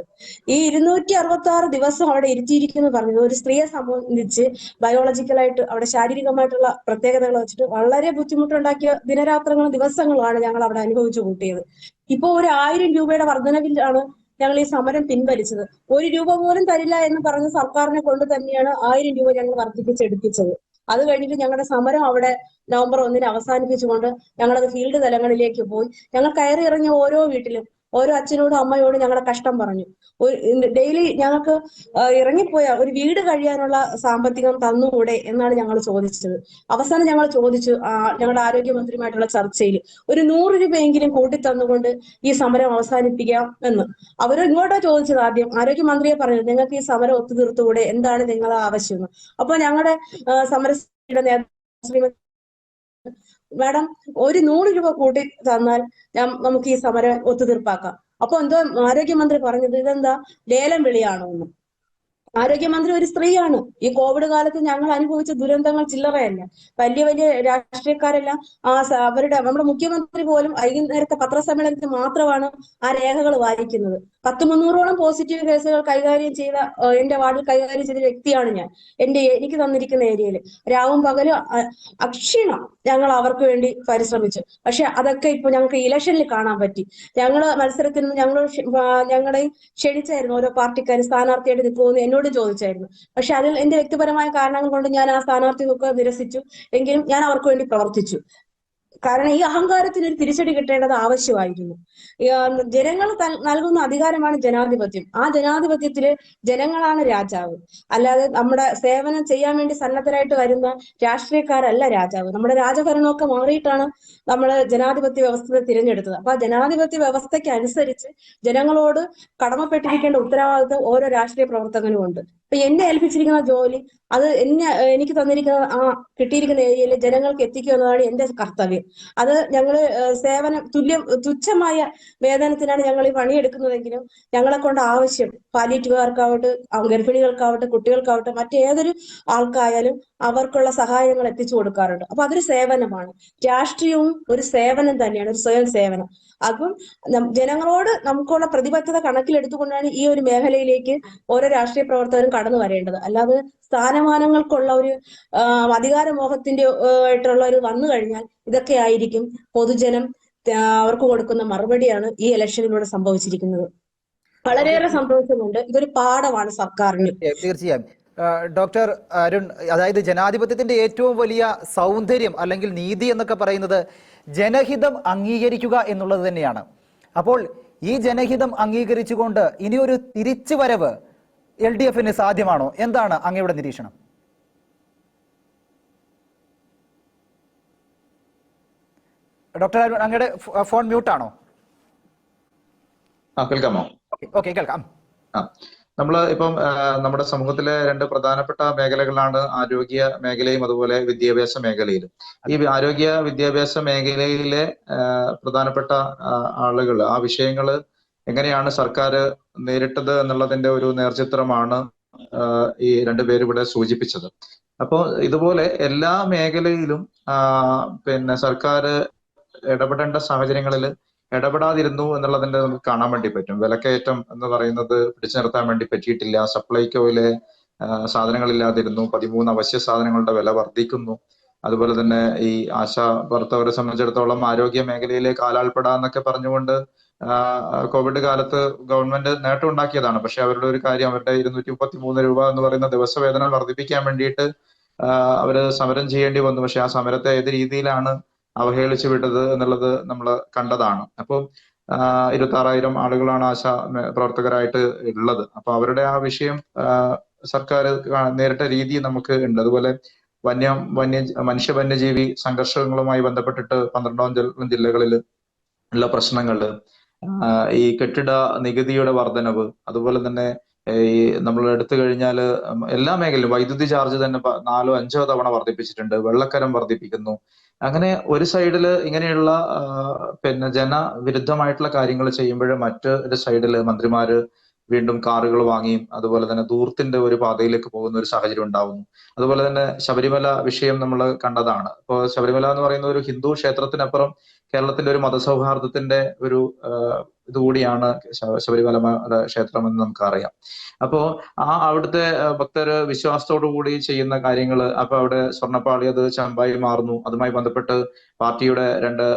ഈ 266 ദിവസം അവിടെ ഇരുത്തിയിരിക്കുന്നു പറഞ്ഞത് ഒരു സ്ത്രീയെ സംബന്ധിച്ച് ബയോളജിക്കലായിട്ട് അവിടെ ശാരീരികമായിട്ടുള്ള പ്രത്യേകതകൾ വെച്ചിട്ട് വളരെ ബുദ്ധിമുട്ടുണ്ടാക്കിയ ദിനരാത്രങ്ങളും ദിവസങ്ങളുമാണ് ഞങ്ങൾ അവിടെ അനുഭവിച്ചു കൂട്ടിയത്. ഇപ്പൊ ഒരു 1000 രൂപയുടെ വർധനവിലാണ് ഞങ്ങൾ ഈ സമരം പിൻവലിച്ചത്. 1 രൂപ പോലും തരില്ല എന്ന് പറഞ്ഞ സർക്കാരിനെ കൊണ്ട് തന്നെയാണ് 1000 രൂപ ഞങ്ങൾ വർദ്ധിപ്പിച്ചെടുപ്പിച്ചത്. അത് കഴിഞ്ഞിട്ട് ഞങ്ങളുടെ സമരം അവിടെ നവംബർ 1-ന് അവസാനിപ്പിച്ചുകൊണ്ട് ഞങ്ങളത് ഫീൽഡ് തലങ്ങളിലേക്ക് പോയി. ഞങ്ങൾ കയറി ഇറങ്ങിയ ഓരോ വീട്ടിലും ഓരോ അച്ഛനോടും അമ്മയോടും ഞങ്ങളുടെ കഷ്ടം പറഞ്ഞു. ഡെയിലി ഞങ്ങൾക്ക് ഇറങ്ങിപ്പോയ ഒരു വീട് കഴിയാനുള്ള സാമ്പത്തികം തന്നുകൂടെ എന്നാണ് ഞങ്ങൾ ചോദിച്ചത്. അവസാനം ഞങ്ങൾ ചോദിച്ചു ഞങ്ങളുടെ ആരോഗ്യമന്ത്രിയുമായിട്ടുള്ള ചർച്ചയിൽ ഒരു 100 രൂപയെങ്കിലും കൂട്ടിത്തന്നുകൊണ്ട് ഈ സമരം അവസാനിപ്പിക്കാം എന്ന്. അവർ ഇങ്ങോട്ടാ ചോദിച്ചത്. ആദ്യം ആരോഗ്യമന്ത്രിയെ പറഞ്ഞത് നിങ്ങൾക്ക് ഈ സമരം ഒത്തുതീർത്തുകൂടെ, എന്താണ് നിങ്ങളുടെ ആവശ്യം. അപ്പൊ ഞങ്ങളുടെ സമരസമിതിയുടെ നേതാവ് മാഡം ഒരു 100 രൂപ കൂട്ടി തന്നാൽ നമുക്ക് ഈ സമരം ഒത്തുതീർപ്പാക്കാം. അപ്പൊ എന്തോ ആരോഗ്യമന്ത്രി പറഞ്ഞത് ഇതെന്താ ലേലം വിളിയാണോ എന്ന്. ആരോഗ്യമന്ത്രി ഒരു സ്ത്രീയാണ്. ഈ കോവിഡ് കാലത്ത് ഞങ്ങൾ അനുഭവിച്ച ദുരന്തങ്ങൾ ചില്ലറയല്ല. വലിയ വലിയ രാഷ്ട്രീയക്കാരെല്ലാം നമ്മുടെ മുഖ്യമന്ത്രി പോലും വൈകുന്നേരത്തെ പത്രസമ്മേളനത്തിൽ മാത്രമാണ് ആ രേഖകൾ വായിക്കുന്നത്. 100-300ഓളം പോസിറ്റീവ് കേസുകൾ കൈകാര്യം ചെയ്ത എന്റെ വാർഡിൽ കൈകാര്യം ചെയ്ത വ്യക്തിയാണ് ഞാൻ. എനിക്ക് തന്നിരിക്കുന്ന ഏരിയയിൽ രാവും പകലും അക്ഷീണം ഞങ്ങൾ അവർക്ക് വേണ്ടി പരിശ്രമിച്ചു. പക്ഷെ അതൊക്കെ ഇപ്പൊ ഞങ്ങൾക്ക് ഇലക്ഷനിൽ കാണാൻ പറ്റി. മത്സരത്തിൽ നിന്ന് ഞങ്ങളെ ക്ഷണിച്ചായിരുന്നു ഓരോ പാർട്ടിക്കാർ സ്ഥാനാർത്ഥിയായിട്ട് നിൽക്കുമെന്ന് എന്നോട് ചോദിച്ചായിരുന്നു. പക്ഷെ അതിൽ എന്റെ വ്യക്തിപരമായ കാരണങ്ങൾ കൊണ്ട് ഞാൻ ആ സ്ഥാനാർത്ഥികൾക്ക് നിരസിച്ചു. എങ്കിലും ഞാൻ അവർക്ക് വേണ്ടി പ്രവർത്തിച്ചു. കാരണം ഈ അഹങ്കാരത്തിന് ഒരു തിരിച്ചടി കിട്ടേണ്ടത് ആവശ്യമായിരുന്നു. ജനങ്ങൾ നൽകുന്ന അധികാരമാണ് ജനാധിപത്യം. ആ ജനാധിപത്യത്തില് ജനങ്ങളാണ് രാജാവ്. അല്ലാതെ നമ്മുടെ സേവനം ചെയ്യാൻ വേണ്ടി സന്നദ്ധരായിട്ട് വരുന്ന രാഷ്ട്രീയക്കാരല്ല രാജാവ്. നമ്മുടെ രാജഭരണമൊക്കെ മാറിയിട്ടാണ് നമ്മൾ ജനാധിപത്യ വ്യവസ്ഥ തിരഞ്ഞെടുത്തത്. അപ്പൊ ആ ജനാധിപത്യ വ്യവസ്ഥയ്ക്ക് അനുസരിച്ച് ജനങ്ങളോട് കടമപ്പെട്ടിരിക്കേണ്ട ഉത്തരവാദിത്വം ഓരോ രാഷ്ട്രീയ പ്രവർത്തകനും ഉണ്ട്. അപ്പൊ എന്നെ ഏൽപ്പിച്ചിരിക്കുന്ന ജോലി അത് എനിക്ക് തന്നിരിക്കുന്ന കിട്ടിയിരിക്കുന്ന ഏരിയയിൽ ജനങ്ങൾക്ക് എത്തിക്കുക എന്നതാണ് എന്റെ കർത്തവ്യം. അത് ഞങ്ങള് തുച്ഛമായ വേതനത്തിനാണ് ഞങ്ങൾ ഈ പണിയെടുക്കുന്നതെങ്കിലും ഞങ്ങളെ കൊണ്ട് ആവശ്യം പാലിയേറ്റീവുകാർക്കാവട്ടെ, ഗർഭിണികൾക്കാവട്ടെ, കുട്ടികൾക്കാവട്ടെ, മറ്റേതൊരു ആൾക്കായാലും അവർക്കുള്ള സഹായങ്ങൾ എത്തിച്ചു കൊടുക്കാറുണ്ട്. അപ്പൊ അതൊരു സേവനമാണ്. രാഷ്ട്രീയവും ഒരു സേവനം തന്നെയാണ്, ഒരു സ്വയം സേവനം. അപ്പം ജനങ്ങളോട് നമുക്കുള്ള പ്രതിബദ്ധത കണക്കിലെടുത്തുകൊണ്ടാണ് ഈ ഒരു മേഖലയിലേക്ക് ഓരോ രാഷ്ട്രീയ പ്രവർത്തകരും കടന്നു വരേണ്ടത്. അല്ലാതെ സ്ഥാനമാനങ്ങൾക്കുള്ള ഒരു അധികാരമോഹത്തിന്റെ ആയിട്ടുള്ള ഒരു വന്നു കഴിഞ്ഞാൽ ഇതൊക്കെ ആയിരിക്കും പൊതുജനം അവർക്ക് കൊടുക്കുന്ന മറുപടിയാണ് ഈ ഇലക്ഷനിലൂടെ സംഭവിച്ചിരിക്കുന്നത്. വളരെയേറെ സംഭവിക്കുന്നുണ്ട്. ഇതൊരു പാഠമാണ് സർക്കാരിന്. തീർച്ചയായും. ഡോക്ടർ അരുൺ, അതായത് ജനാധിപത്യത്തിന്റെ ഏറ്റവും വലിയ സൗന്ദര്യം അല്ലെങ്കിൽ നീതി എന്നൊക്കെ പറയുന്നത് ജനഹിതം അംഗീകരിക്കുക എന്നുള്ളത് തന്നെയാണ്. അപ്പോൾ ഈ ജനഹിതം അംഗീകരിച്ചുകൊണ്ട് ഇനിയൊരു തിരിച്ചുവരവ് LDFന് സാധ്യമാണോ? എന്താണ് അങ്ങയുടെ നിരീക്ഷണം? ഡോക്ടർ അരുൺ, അങ്ങയുടെ ഫോൺ മ്യൂട്ടാണോ? കേൾക്കാമോ? ഓക്കെ, കേൾക്കാം. നമ്മൾ ഇപ്പം നമ്മുടെ സമൂഹത്തിലെ 2 പ്രധാനപ്പെട്ട മേഖലകളാണ് ആരോഗ്യ മേഖലയും അതുപോലെ വിദ്യാഭ്യാസ മേഖലയിലും. ഈ ആരോഗ്യ വിദ്യാഭ്യാസ മേഖലയിലെ പ്രധാനപ്പെട്ട ആളുകൾ ആ വിഷയങ്ങൾ എങ്ങനെയാണ് സർക്കാർ നേരിട്ടത് എന്നുള്ളതിന്റെ ഒരു നേർചിത്രമാണ് ഈ 2 പേര് ഇവിടെ സൂചിപ്പിച്ചത്. അപ്പോൾ ഇതുപോലെ എല്ലാ മേഖലയിലും സർക്കാർ ഇടപെടേണ്ട സാഹചര്യങ്ങളിൽ ഇടപെടാതിരുന്നു എന്നുള്ളതിന്റെ നമുക്ക് കാണാൻ വേണ്ടി പറ്റും. വിലക്കയറ്റം എന്ന് പറയുന്നത് പിടിച്ചു നിർത്താൻ വേണ്ടി പറ്റിയിട്ടില്ല. സപ്ലൈകോയിലെ സാധനങ്ങളില്ലാതിരുന്നു. 13 അവശ്യ സാധനങ്ങളുടെ വില വർദ്ധിക്കുന്നു. അതുപോലെ തന്നെ ഈ ആശാ പ്രവർത്തകരെ സംബന്ധിച്ചിടത്തോളം ആരോഗ്യ മേഖലയിലെ കാലാൾപ്പെട എന്നൊക്കെ പറഞ്ഞുകൊണ്ട് കോവിഡ് കാലത്ത് ഗവൺമെന്റ് നേട്ടം ഉണ്ടാക്കിയതാണ്. പക്ഷെ അവരുടെ ഒരു കാര്യം, അവരുടെ 233 രൂപ എന്ന് പറയുന്ന ദിവസവേതനം വർദ്ധിപ്പിക്കാൻ വേണ്ടിയിട്ട് അവര് സമരം ചെയ്യേണ്ടി വന്നു. പക്ഷെ ആ സമരത്തെ ഏത് രീതിയിലാണ് അവഹേളിച്ചു വിട്ടത് എന്നുള്ളത് നമ്മൾ കണ്ടതാണ്. അപ്പോൾ 26,000 ആളുകളാണ് ആശാ പ്രവർത്തകരായിട്ട് ഉള്ളത്. അപ്പൊ അവരുടെ ആ വിഷയം സർക്കാർ നേരിട്ട രീതി നമുക്ക് ഉണ്ട്. അതുപോലെ മനുഷ്യ വന്യജീവി സംഘർഷങ്ങളുമായി ബന്ധപ്പെട്ടിട്ട് 12 ജില്ലകളിൽ ഉള്ള പ്രശ്നങ്ങള്, ഈ കെട്ടിട നികുതിയുടെ വർധനവ്, അതുപോലെ തന്നെ ഈ നമ്മൾ എടുത്തു കഴിഞ്ഞാൽ എല്ലാ മേഖലയിലും വൈദ്യുതി ചാർജ് തന്നെ 4-5 തവണ വർദ്ധിപ്പിച്ചിട്ടുണ്ട്, വെള്ളക്കരം വർദ്ധിപ്പിക്കുന്നു. അങ്ങനെ ഒരു സൈഡില് ഇങ്ങനെയുള്ള ജനവിരുദ്ധമായിട്ടുള്ള കാര്യങ്ങൾ ചെയ്യുമ്പോൾ മറ്റൊരു സൈഡില് മന്ത്രിമാര് വീണ്ടും കാറുകൾ വാങ്ങിയും അതുപോലെ തന്നെ ധൂർത്തിന്റെ ഒരു പാതയിലേക്ക് പോകുന്ന ഒരു സാഹചര്യം ഉണ്ടാവുന്നു. അതുപോലെ തന്നെ ശബരിമല വിഷയം നമ്മൾ കണ്ടതാണ്. ഇപ്പോൾ ശബരിമല എന്ന് പറയുന്ന ഒരു ഹിന്ദു ക്ഷേത്രത്തിനപ്പുറം കേരളത്തിന്റെ ഒരു മതസൗഹാർദ്ദത്തിന്റെ ഒരു ഇതുകൂടിയാണ് ശബരിമല ക്ഷേത്രം എന്ന് നമുക്കറിയാം. അപ്പോ അവിടുത്തെ ഭക്തര് വിശ്വാസത്തോടു കൂടി ചെയ്യുന്ന കാര്യങ്ങള്, അപ്പൊ അവിടെ സ്വർണ്ണപ്പാളി അത് ചമ്പായി മാറുന്നു. അതുമായി ബന്ധപ്പെട്ട് പാർട്ടിയുടെ 2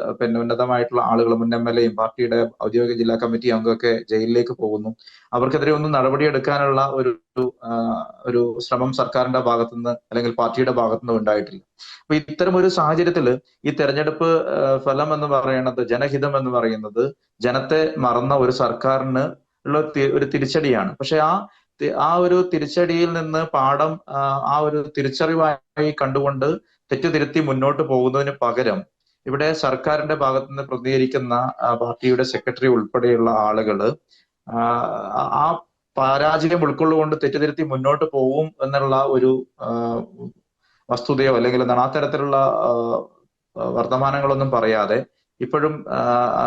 ഉന്നതമായിട്ടുള്ള ആളുകൾ, മുൻ MLA-യും പാർട്ടിയുടെ ഔദ്യോഗിക ജില്ലാ കമ്മിറ്റി അംഗമൊക്കെ ജയിലിലേക്ക് പോകുന്നു. അവർക്കെതിരെ ഒന്നും നടപടിയെടുക്കാനുള്ള ഒരു ശ്രമം സർക്കാരിന്റെ ഭാഗത്തുനിന്ന് അല്ലെങ്കിൽ പാർട്ടിയുടെ ഭാഗത്തുനിന്ന് ഉണ്ടായിട്ടില്ല. അപ്പൊ ഇത്തരം ഒരു സാഹചര്യത്തില് ഈ തെരഞ്ഞെടുപ്പ് ഫലം എന്ന് പറയുന്നത്, ജനഹിതം എന്ന് പറയുന്നത് ജനത്തെ മറന്ന ഒരു സർക്കാരിന് ഉള്ള ഒരു തിരിച്ചടിയാണ്. പക്ഷെ ആ ഒരു തിരിച്ചടിയിൽ നിന്ന് പാഠം, ആ ഒരു തിരിച്ചറിവായി കണ്ടുകൊണ്ട് തെറ്റുതിരുത്തി മുന്നോട്ട് പോകുന്നതിന് പകരം ഇവിടെ സർക്കാരിന്റെ ഭാഗത്തു നിന്ന് പ്രതികരിക്കുന്ന പാർട്ടിയുടെ സെക്രട്ടറി ഉൾപ്പെടെയുള്ള ആളുകള് ആ പരാജയം ഉൾക്കൊള്ളുകൊണ്ട് തെറ്റുതിരുത്തി മുന്നോട്ട് പോകും എന്നുള്ള ഒരു വസ്തുതയോ അല്ലെങ്കിൽ എന്താണ് ആ തരത്തിലുള്ള വർത്തമാനങ്ങളൊന്നും പറയാതെ ഇപ്പോഴും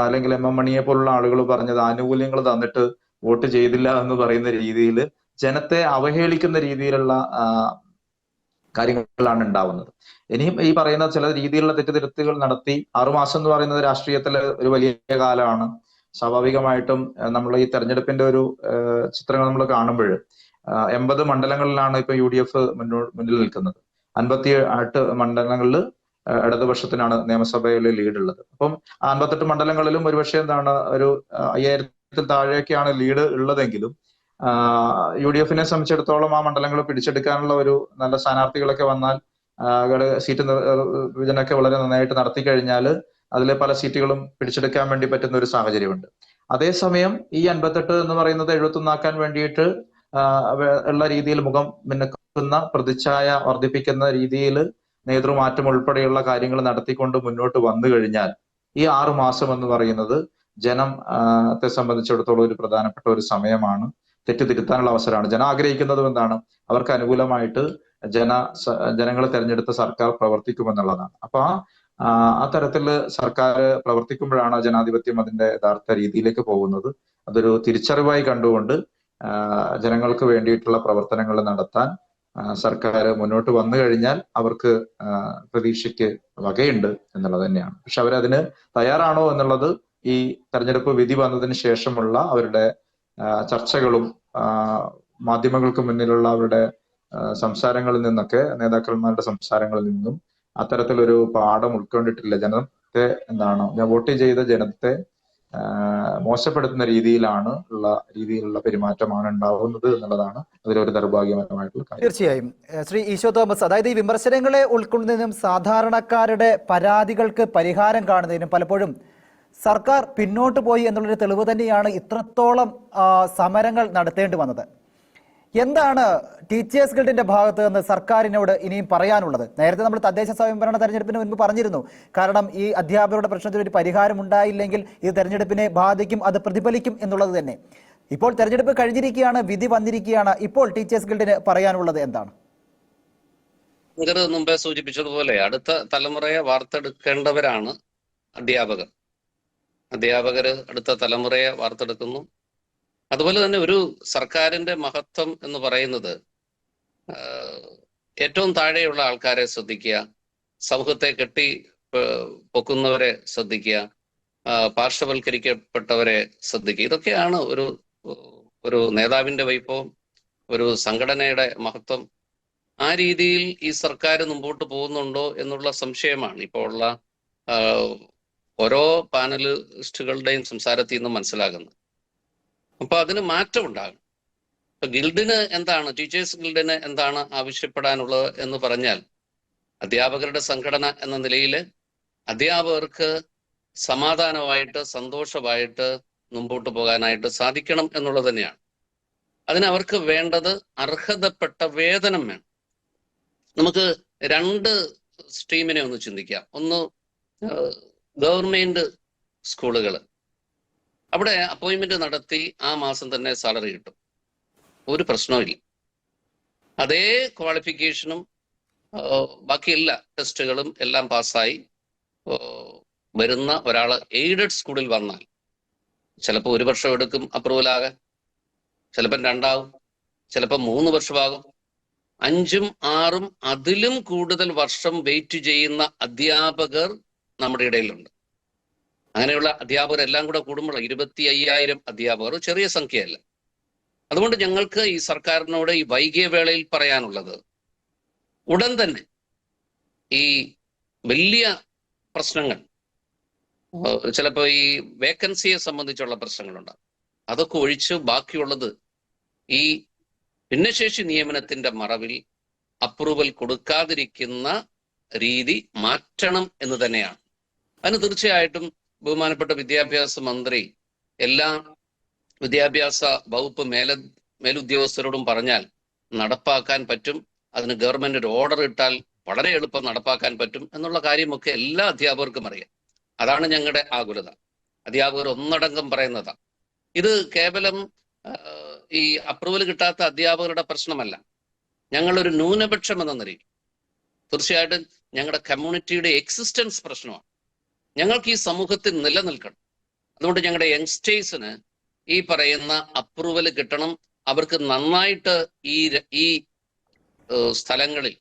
അല്ലെങ്കിൽ MM മണിയെ പോലുള്ള ആളുകൾ പറഞ്ഞത് ആനുകൂല്യങ്ങൾ തന്നിട്ട് വോട്ട് ചെയ്തില്ല എന്ന് പറയുന്ന രീതിയിൽ ജനത്തെ അവഹേളിക്കുന്ന രീതിയിലുള്ള കാര്യങ്ങളാണ് ഉണ്ടാവുന്നത്. ഇനിയും ഈ പറയുന്ന ചില രീതിയിലുള്ള തെറ്റുതിരുത്തുകൾ നടത്തി 6 മാസം എന്ന് പറയുന്നത് രാഷ്ട്രീയത്തിലെ ഒരു വലിയ കാലമാണ്. സ്വാഭാവികമായിട്ടും നമ്മൾ ഈ തെരഞ്ഞെടുപ്പിന്റെ ഒരു ചിത്രങ്ങൾ നമ്മൾ കാണുമ്പോൾ 80 മണ്ഡലങ്ങളിലാണ് ഇപ്പൊ UDF മുന്നിൽ നിൽക്കുന്നത്. 58 മണ്ഡലങ്ങളിൽ ഇടതുപക്ഷത്തിനാണ് നിയമസഭയിൽ ലീഡ് ഉള്ളത്. അപ്പം 58 മണ്ഡലങ്ങളിലും ഒരുപക്ഷെ ഒരു 5000-ൽ താഴെയൊക്കെയാണ് ലീഡ് ഉള്ളതെങ്കിലും UDF-നെ സംബന്ധിച്ചിടത്തോളം ആ മണ്ഡലങ്ങൾ പിടിച്ചെടുക്കാനുള്ള ഒരു നല്ല സ്ഥാനാർത്ഥികളൊക്കെ വന്നാൽ, സീറ്റ് വിഭജനമൊക്കെ വളരെ നന്നായിട്ട് നടത്തി കഴിഞ്ഞാൽ അതിലെ പല സീറ്റുകളും പിടിച്ചെടുക്കാൻ വേണ്ടി പറ്റുന്ന ഒരു സാഹചര്യമുണ്ട്. അതേസമയം ഈ 58 എന്ന് പറയുന്നത് 71 ആക്കാൻ വേണ്ടിയിട്ട് ഉള്ള രീതിയിൽ മുഖം മിനുക്കുന്ന പ്രതിച്ഛായ വർദ്ധിപ്പിക്കുന്ന രീതിയിൽ നേതൃമാറ്റം ഉൾപ്പെടെയുള്ള കാര്യങ്ങൾ നടത്തിക്കൊണ്ട് മുന്നോട്ട് വന്നു കഴിഞ്ഞാൽ ഈ 6 മാസം എന്ന് പറയുന്നത് ജനത്തെ സംബന്ധിച്ചിടത്തോളം ഒരു പ്രധാനപ്പെട്ട ഒരു സമയമാണ്. തെറ്റുതിരുത്താനുള്ള അവസരമാണ്. ജനം ആഗ്രഹിക്കുന്നതും എന്താണ്? അവർക്ക് അനുകൂലമായിട്ട് ജനങ്ങൾ തെരഞ്ഞെടുത്ത സർക്കാർ പ്രവർത്തിക്കുമെന്നുള്ളതാണ്. അപ്പൊ ആ തരത്തില് സർക്കാർ പ്രവർത്തിക്കുമ്പോഴാണ് ജനാധിപത്യം അതിന്റെ യഥാർത്ഥ രീതിയിലേക്ക് പോകുന്നത്. അതൊരു തിരിച്ചറിവായി കണ്ടുകൊണ്ട് ജനങ്ങൾക്ക് വേണ്ടിയിട്ടുള്ള പ്രവർത്തനങ്ങൾ നടത്താൻ സർക്കാർ മുന്നോട്ട് വന്നു കഴിഞ്ഞാൽ അവർക്ക് പ്രതീക്ഷയ്ക്ക് വകയുണ്ട് എന്നുള്ളത് തന്നെയാണ്. പക്ഷെ അവരതിന് തയ്യാറാണോ എന്നുള്ളത് ഈ തെരഞ്ഞെടുപ്പ് വിധി വന്നതിന് ശേഷമുള്ള അവരുടെ ചർച്ചകളും മാധ്യമങ്ങൾക്ക് മുന്നിലുള്ള അവരുടെ സംസാരങ്ങളിൽ നിന്നൊക്കെ, നേതാക്കന്മാരുടെ സംസാരങ്ങളിൽ നിന്നും അത്തരത്തിലൊരു പാഠം ഉൾക്കൊണ്ടിട്ടില്ല. ജനത്തെ വോട്ട് ചെയ്ത ജനത്തെ മോശപ്പെടുത്തുന്ന രീതിയിലുള്ള പെരുമാറ്റമാണ് ഉണ്ടാവുന്നത് എന്നുള്ളതാണ് അതിലൊരു ദൗർഭാഗ്യകരമായിട്ടുള്ള കാര്യം. തീർച്ചയായും ശ്രീ ഈശോ തോമസ്, അതായത് ഈ വിമർശനങ്ങളെ ഉൾക്കൊള്ളുന്നതിനും സാധാരണക്കാരുടെ പരാതികൾക്ക് പരിഹാരം കാണുന്നതിനും പലപ്പോഴും സർക്കാർ പിന്നോട്ട് പോയി എന്നുള്ളൊരു തെളിവ് തന്നെയാണ് ഇത്രത്തോളം സമരങ്ങൾ നടത്തേണ്ടി വന്നത്. എന്താണ് ടീച്ചേഴ്സ് ഗിൽഡിന്റെ ഭാഗത്ത് നിന്ന് സർക്കാരിനോട് ഇനിയും പറയാനുള്ളത്? നേരത്തെ നമ്മൾ തദ്ദേശ സ്വയംഭരണ തെരഞ്ഞെടുപ്പിന് മുൻപ് പറഞ്ഞിരുന്നു, കാരണം ഈ അധ്യാപകരുടെ പ്രശ്നത്തിൽ ഒരു പരിഹാരം ഉണ്ടായില്ലെങ്കിൽ ഇത് തെരഞ്ഞെടുപ്പിനെ ബാധിക്കും, അത് പ്രതിഫലിക്കും എന്നുള്ളത് തന്നെ. ഇപ്പോൾ തെരഞ്ഞെടുപ്പ് കഴിഞ്ഞിരിക്കുകയാണ്, വിധി വന്നിരിക്കുകയാണ്. ഇപ്പോൾ ടീച്ചേഴ്സ് ഗിൽഡിന് പറയാനുള്ളത് എന്താണ്? മുമ്പേ സൂചിപ്പിച്ചതുപോലെ അടുത്ത തലമുറയെ വാർത്തെടുക്കേണ്ടവരാണ് അധ്യാപകർ. അധ്യാപകര് അടുത്ത തലമുറയെ വാർത്തെടുക്കുന്നു. അതുപോലെ തന്നെ ഒരു സർക്കാരിന്റെ മഹത്വം എന്ന് പറയുന്നത് ഏറ്റവും താഴെയുള്ള ആൾക്കാരെ ശ്രദ്ധിക്കുക, സമൂഹത്തെ കെട്ടി പൊക്കുന്നവരെ ശ്രദ്ധിക്കുക, പാർശ്വവൽക്കരിക്കപ്പെട്ടവരെ ശ്രദ്ധിക്കുക. ഇതൊക്കെയാണ് ഒരു നേതാവിന്റെ വൈഭവം, ഒരു സംഘടനയുടെ മഹത്വം. ആ രീതിയിൽ ഈ സർക്കാർ മുമ്പോട്ട് പോകുന്നുണ്ടോ എന്നുള്ള സംശയമാണ് ഇപ്പോൾ ഉള്ള ഓരോ പാനലിസ്റ്റുകളുടെയും സംസാരത്തിൽ നിന്നും മനസ്സിലാകുന്നത്. അപ്പൊ അതിന് മാറ്റം ഉണ്ടാകും. ഇപ്പൊ ഗിൽഡിന് എന്താണ്, ടീച്ചേഴ്സ് ഗിൽഡിന് എന്താണ് ആവശ്യപ്പെടാനുള്ളത് എന്ന് പറഞ്ഞാൽ, അധ്യാപകരുടെ സംഘടന എന്ന നിലയിൽ അധ്യാപകർക്ക് സമാധാനമായിട്ട് സന്തോഷമായിട്ട് മുമ്പോട്ട് പോകാനായിട്ട് സാധിക്കണം എന്നുള്ളത് തന്നെയാണ്. അതിന് അവർക്ക് വേണ്ടത് അർഹതപ്പെട്ട വേതനം വേണം. നമുക്ക് രണ്ട് സ്ട്രീമിനെ ഒന്ന് ചിന്തിക്കാം. ഒന്ന് ഗവൺമെന്റ് സ്കൂളുകൾ, അവിടെ അപ്പോയിന്റ്മെന്റ് നടത്തി ആ മാസം തന്നെ സാലറി കിട്ടും, ഒരു പ്രശ്നവുമില്ല. അതേ ക്വാളിഫിക്കേഷനും ബാക്കി എല്ലാ ടെസ്റ്റുകളും എല്ലാം പാസ്സായി വരുന്ന ഒരാൾ എയ്ഡഡ് സ്കൂളിൽ വന്നാൽ ചിലപ്പോൾ 1 വർഷം എടുക്കും അപ്രൂവൽ ആകാൻ, ചിലപ്പം 2 ആവും, ചിലപ്പോൾ 3 വർഷമാകും, 5ഉം 6ഉം അതിലും കൂടുതൽ വർഷം വെയിറ്റ് ചെയ്യുന്ന അധ്യാപകർ നമ്മുടെ ഇടയിലുണ്ട്. അങ്ങനെയുള്ള അധ്യാപകരെല്ലാം കൂടെ കൂടുമ്പോൾ 25,000 അധ്യാപകർ ചെറിയ സംഖ്യയല്ല. അതുകൊണ്ട് ഞങ്ങൾക്ക് ഈ സർക്കാരിനോട് ഈ വൈകിയ വേളയിൽ പറയാനുള്ളത്, ഉടൻ തന്നെ ഈ വലിയ പ്രശ്നങ്ങൾ, ചിലപ്പോൾ ഈ വേക്കൻസിയെ സംബന്ധിച്ചുള്ള പ്രശ്നങ്ങളുണ്ടാകും, അതൊക്കെ ഒഴിച്ച് ബാക്കിയുള്ളത് ഈ ഭിന്നശേഷി നിയമനത്തിന്റെ മറവിൽ അപ്രൂവൽ കൊടുക്കാതിരിക്കുന്ന രീതി മാറ്റണം എന്ന് തന്നെയാണ്. അതിന് തീർച്ചയായിട്ടും ബഹുമാനപ്പെട്ട വിദ്യാഭ്യാസ മന്ത്രി എല്ലാ വിദ്യാഭ്യാസ വകുപ്പ് മേലുദ്യോഗസ്ഥരോടും പറഞ്ഞാൽ നടപ്പാക്കാൻ പറ്റും. അതിന് ഗവൺമെന്റ് ഒരു ഓർഡർ ഇട്ടാൽ വളരെ എളുപ്പം നടപ്പാക്കാൻ പറ്റും എന്നുള്ള കാര്യമൊക്കെ എല്ലാ അധ്യാപകർക്കും അറിയാം. അതാണ് ഞങ്ങളുടെ ആകുലത. അധ്യാപകർ ഒന്നടങ്കം പറയുന്നതാ. ഇത് കേവലം ഈ അപ്രൂവൽ കിട്ടാത്ത അധ്യാപകരുടെ പ്രശ്നമല്ല, ഞങ്ങളൊരു ന്യൂനപക്ഷം എന്ന നിലയിൽ തീർച്ചയായിട്ടും ഞങ്ങളുടെ കമ്മ്യൂണിറ്റിയുടെ എക്സിസ്റ്റൻസ് പ്രശ്നമാണ്. ഞങ്ങൾക്ക് ഈ സമൂഹത്തിൽ നിലനിൽക്കണം. അതുകൊണ്ട് ഞങ്ങളുടെ യങ്സ്റ്റേഴ്സിന് ഈ പറയുന്ന അപ്രൂവൽ കിട്ടണം. അവർക്ക് നന്നായിട്ട് ഈ സ്ഥലങ്ങളിൽ,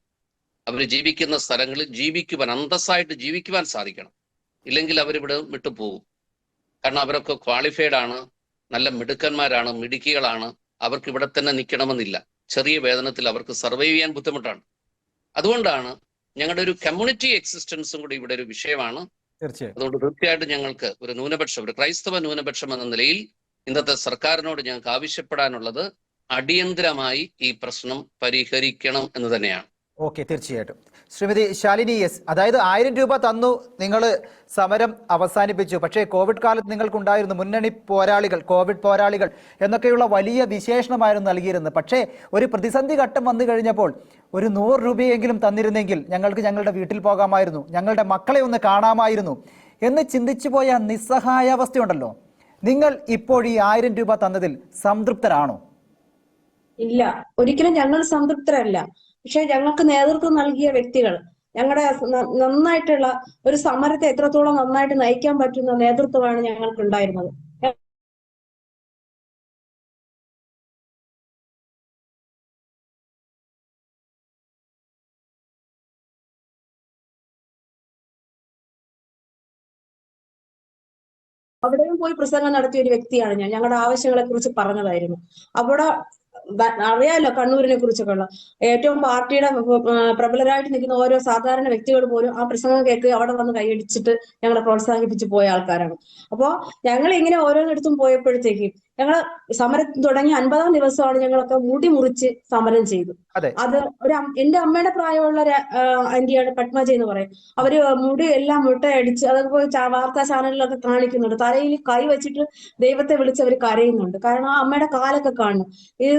അവർ ജീവിക്കുന്ന സ്ഥലങ്ങളിൽ ജീവിക്കുവാൻ, അന്തസ്സായിട്ട് ജീവിക്കുവാൻ സാധിക്കണം. ഇല്ലെങ്കിൽ അവരിവിടെ വിട്ടുപോകും. കാരണം അവരൊക്കെ ക്വാളിഫൈഡ് ആണ്, നല്ല മിടുക്കന്മാരാണ്, മിടുക്കികളാണ്. അവർക്ക് ഇവിടെ തന്നെ നിൽക്കണമെന്നില്ല. ചെറിയ വേതനത്തിൽ അവർക്ക് സർവൈവ് ചെയ്യാൻ ബുദ്ധിമുട്ടാണ്. അതുകൊണ്ടാണ് ഞങ്ങളുടെ ഒരു കമ്മ്യൂണിറ്റി എക്സിസ്റ്റൻസും കൂടി ഇവിടെ ഒരു വിഷയമാണ്. അതുകൊണ്ട് തീർച്ചയായിട്ടും ഞങ്ങൾക്ക് ഒരു ന്യൂനപക്ഷം, ഒരു ക്രൈസ്തവ ന്യൂനപക്ഷം എന്ന നിലയിൽ ഇന്നത്തെ സർക്കാരിനോട് ഞങ്ങൾക്ക് ആവശ്യപ്പെടാനുള്ളത് അടിയന്തരമായി ഈ പ്രശ്നം പരിഹരിക്കണം എന്ന് തന്നെയാണ്. ഓക്കെ, തീർച്ചയായിട്ടും. ശ്രീമതി ശാലിനി എസ്, അതായത് 1000 രൂപ തന്നു, നിങ്ങൾ സമരം അവസാനിപ്പിച്ചു. പക്ഷേ കോവിഡ് കാലത്ത് നിങ്ങൾക്കുണ്ടായിരുന്നു മുന്നണി പോരാളികൾ, കോവിഡ് പോരാളികൾ എന്നൊക്കെയുള്ള വലിയ വിശേഷണമായിരുന്നു നൽകിയിരുന്നത്. പക്ഷേ ഒരു പ്രതിസന്ധി ഘട്ടം വന്നു കഴിഞ്ഞപ്പോൾ ഒരു 100 രൂപയെങ്കിലും തന്നിരുന്നെങ്കിൽ ഞങ്ങൾക്ക് ഞങ്ങളുടെ വീട്ടിൽ പോകാമായിരുന്നു, ഞങ്ങളുടെ മക്കളെ ഒന്ന് കാണാമായിരുന്നു എന്ന് ചിന്തിച്ചു പോയ നിസ്സഹായാവസ്ഥയുണ്ടല്ലോ. നിങ്ങൾ ഇപ്പോൾ ഈ 1000 രൂപ തന്നതിൽ സംതൃപ്തരാണോ? ഇല്ല, ഒരിക്കലും ഞങ്ങൾ സംതൃപ്തരല്ല. പക്ഷെ ഞങ്ങൾക്ക് നേതൃത്വം നൽകിയ വ്യക്തികൾ, ഞങ്ങളുടെ നന്നായിട്ടുള്ള ഒരു സമരത്തെ എത്രത്തോളം നന്നായിട്ട് നയിക്കാൻ പറ്റുന്ന നേതൃത്വമാണ് ഞങ്ങൾക്ക് ഉണ്ടായിരുന്നത്. അവിടെയും പോയി പ്രസംഗം നടത്തിയ ഒരു വ്യക്തിയാണ് ഞാൻ. ഞങ്ങളുടെ ആവശ്യങ്ങളെ കുറിച്ച് പറഞ്ഞതായിരുന്നു. അവിടെ അറിയാലോ കണ്ണൂരിനെ കുറിച്ചൊക്കെ ഉള്ള ഏറ്റവും പാർട്ടിയുടെ പ്രബലരായിട്ട് നിൽക്കുന്ന ഓരോ സാധാരണ വ്യക്തികൾ പോലും ആ പ്രസംഗം കേട്ട് അവിടെ വന്ന് കൈയടിച്ചിട്ട് ഞങ്ങളെ പ്രോത്സാഹിപ്പിച്ച് പോയ ആൾക്കാരാണ്. അപ്പോ ഞങ്ങൾ ഇങ്ങനെ ഓരോന്നിടത്തും പോയപ്പോഴത്തേക്ക് ഞങ്ങൾ സമരം തുടങ്ങി 50-ാം ദിവസമാണ് ഞങ്ങളൊക്കെ മുടി മുറിച്ച് സമരം ചെയ്തു. അത് എന്റെ അമ്മയുടെ പ്രായമുള്ള ആന്റിയാണ്, പത്മജ എന്ന് പറയും. അവര് മുടി എല്ലാം മുട്ടയടിച്ച് അതൊക്കെ വാർത്താ ചാനലിലൊക്കെ കാണിക്കുന്നുണ്ട്. തലയിൽ കൈ വെച്ചിട്ട് ദൈവത്തെ വിളിച്ച് അവർ കരയുന്നുണ്ട്. കാരണം ആ അമ്മയുടെ കാലൊക്കെ കാണും. ഈ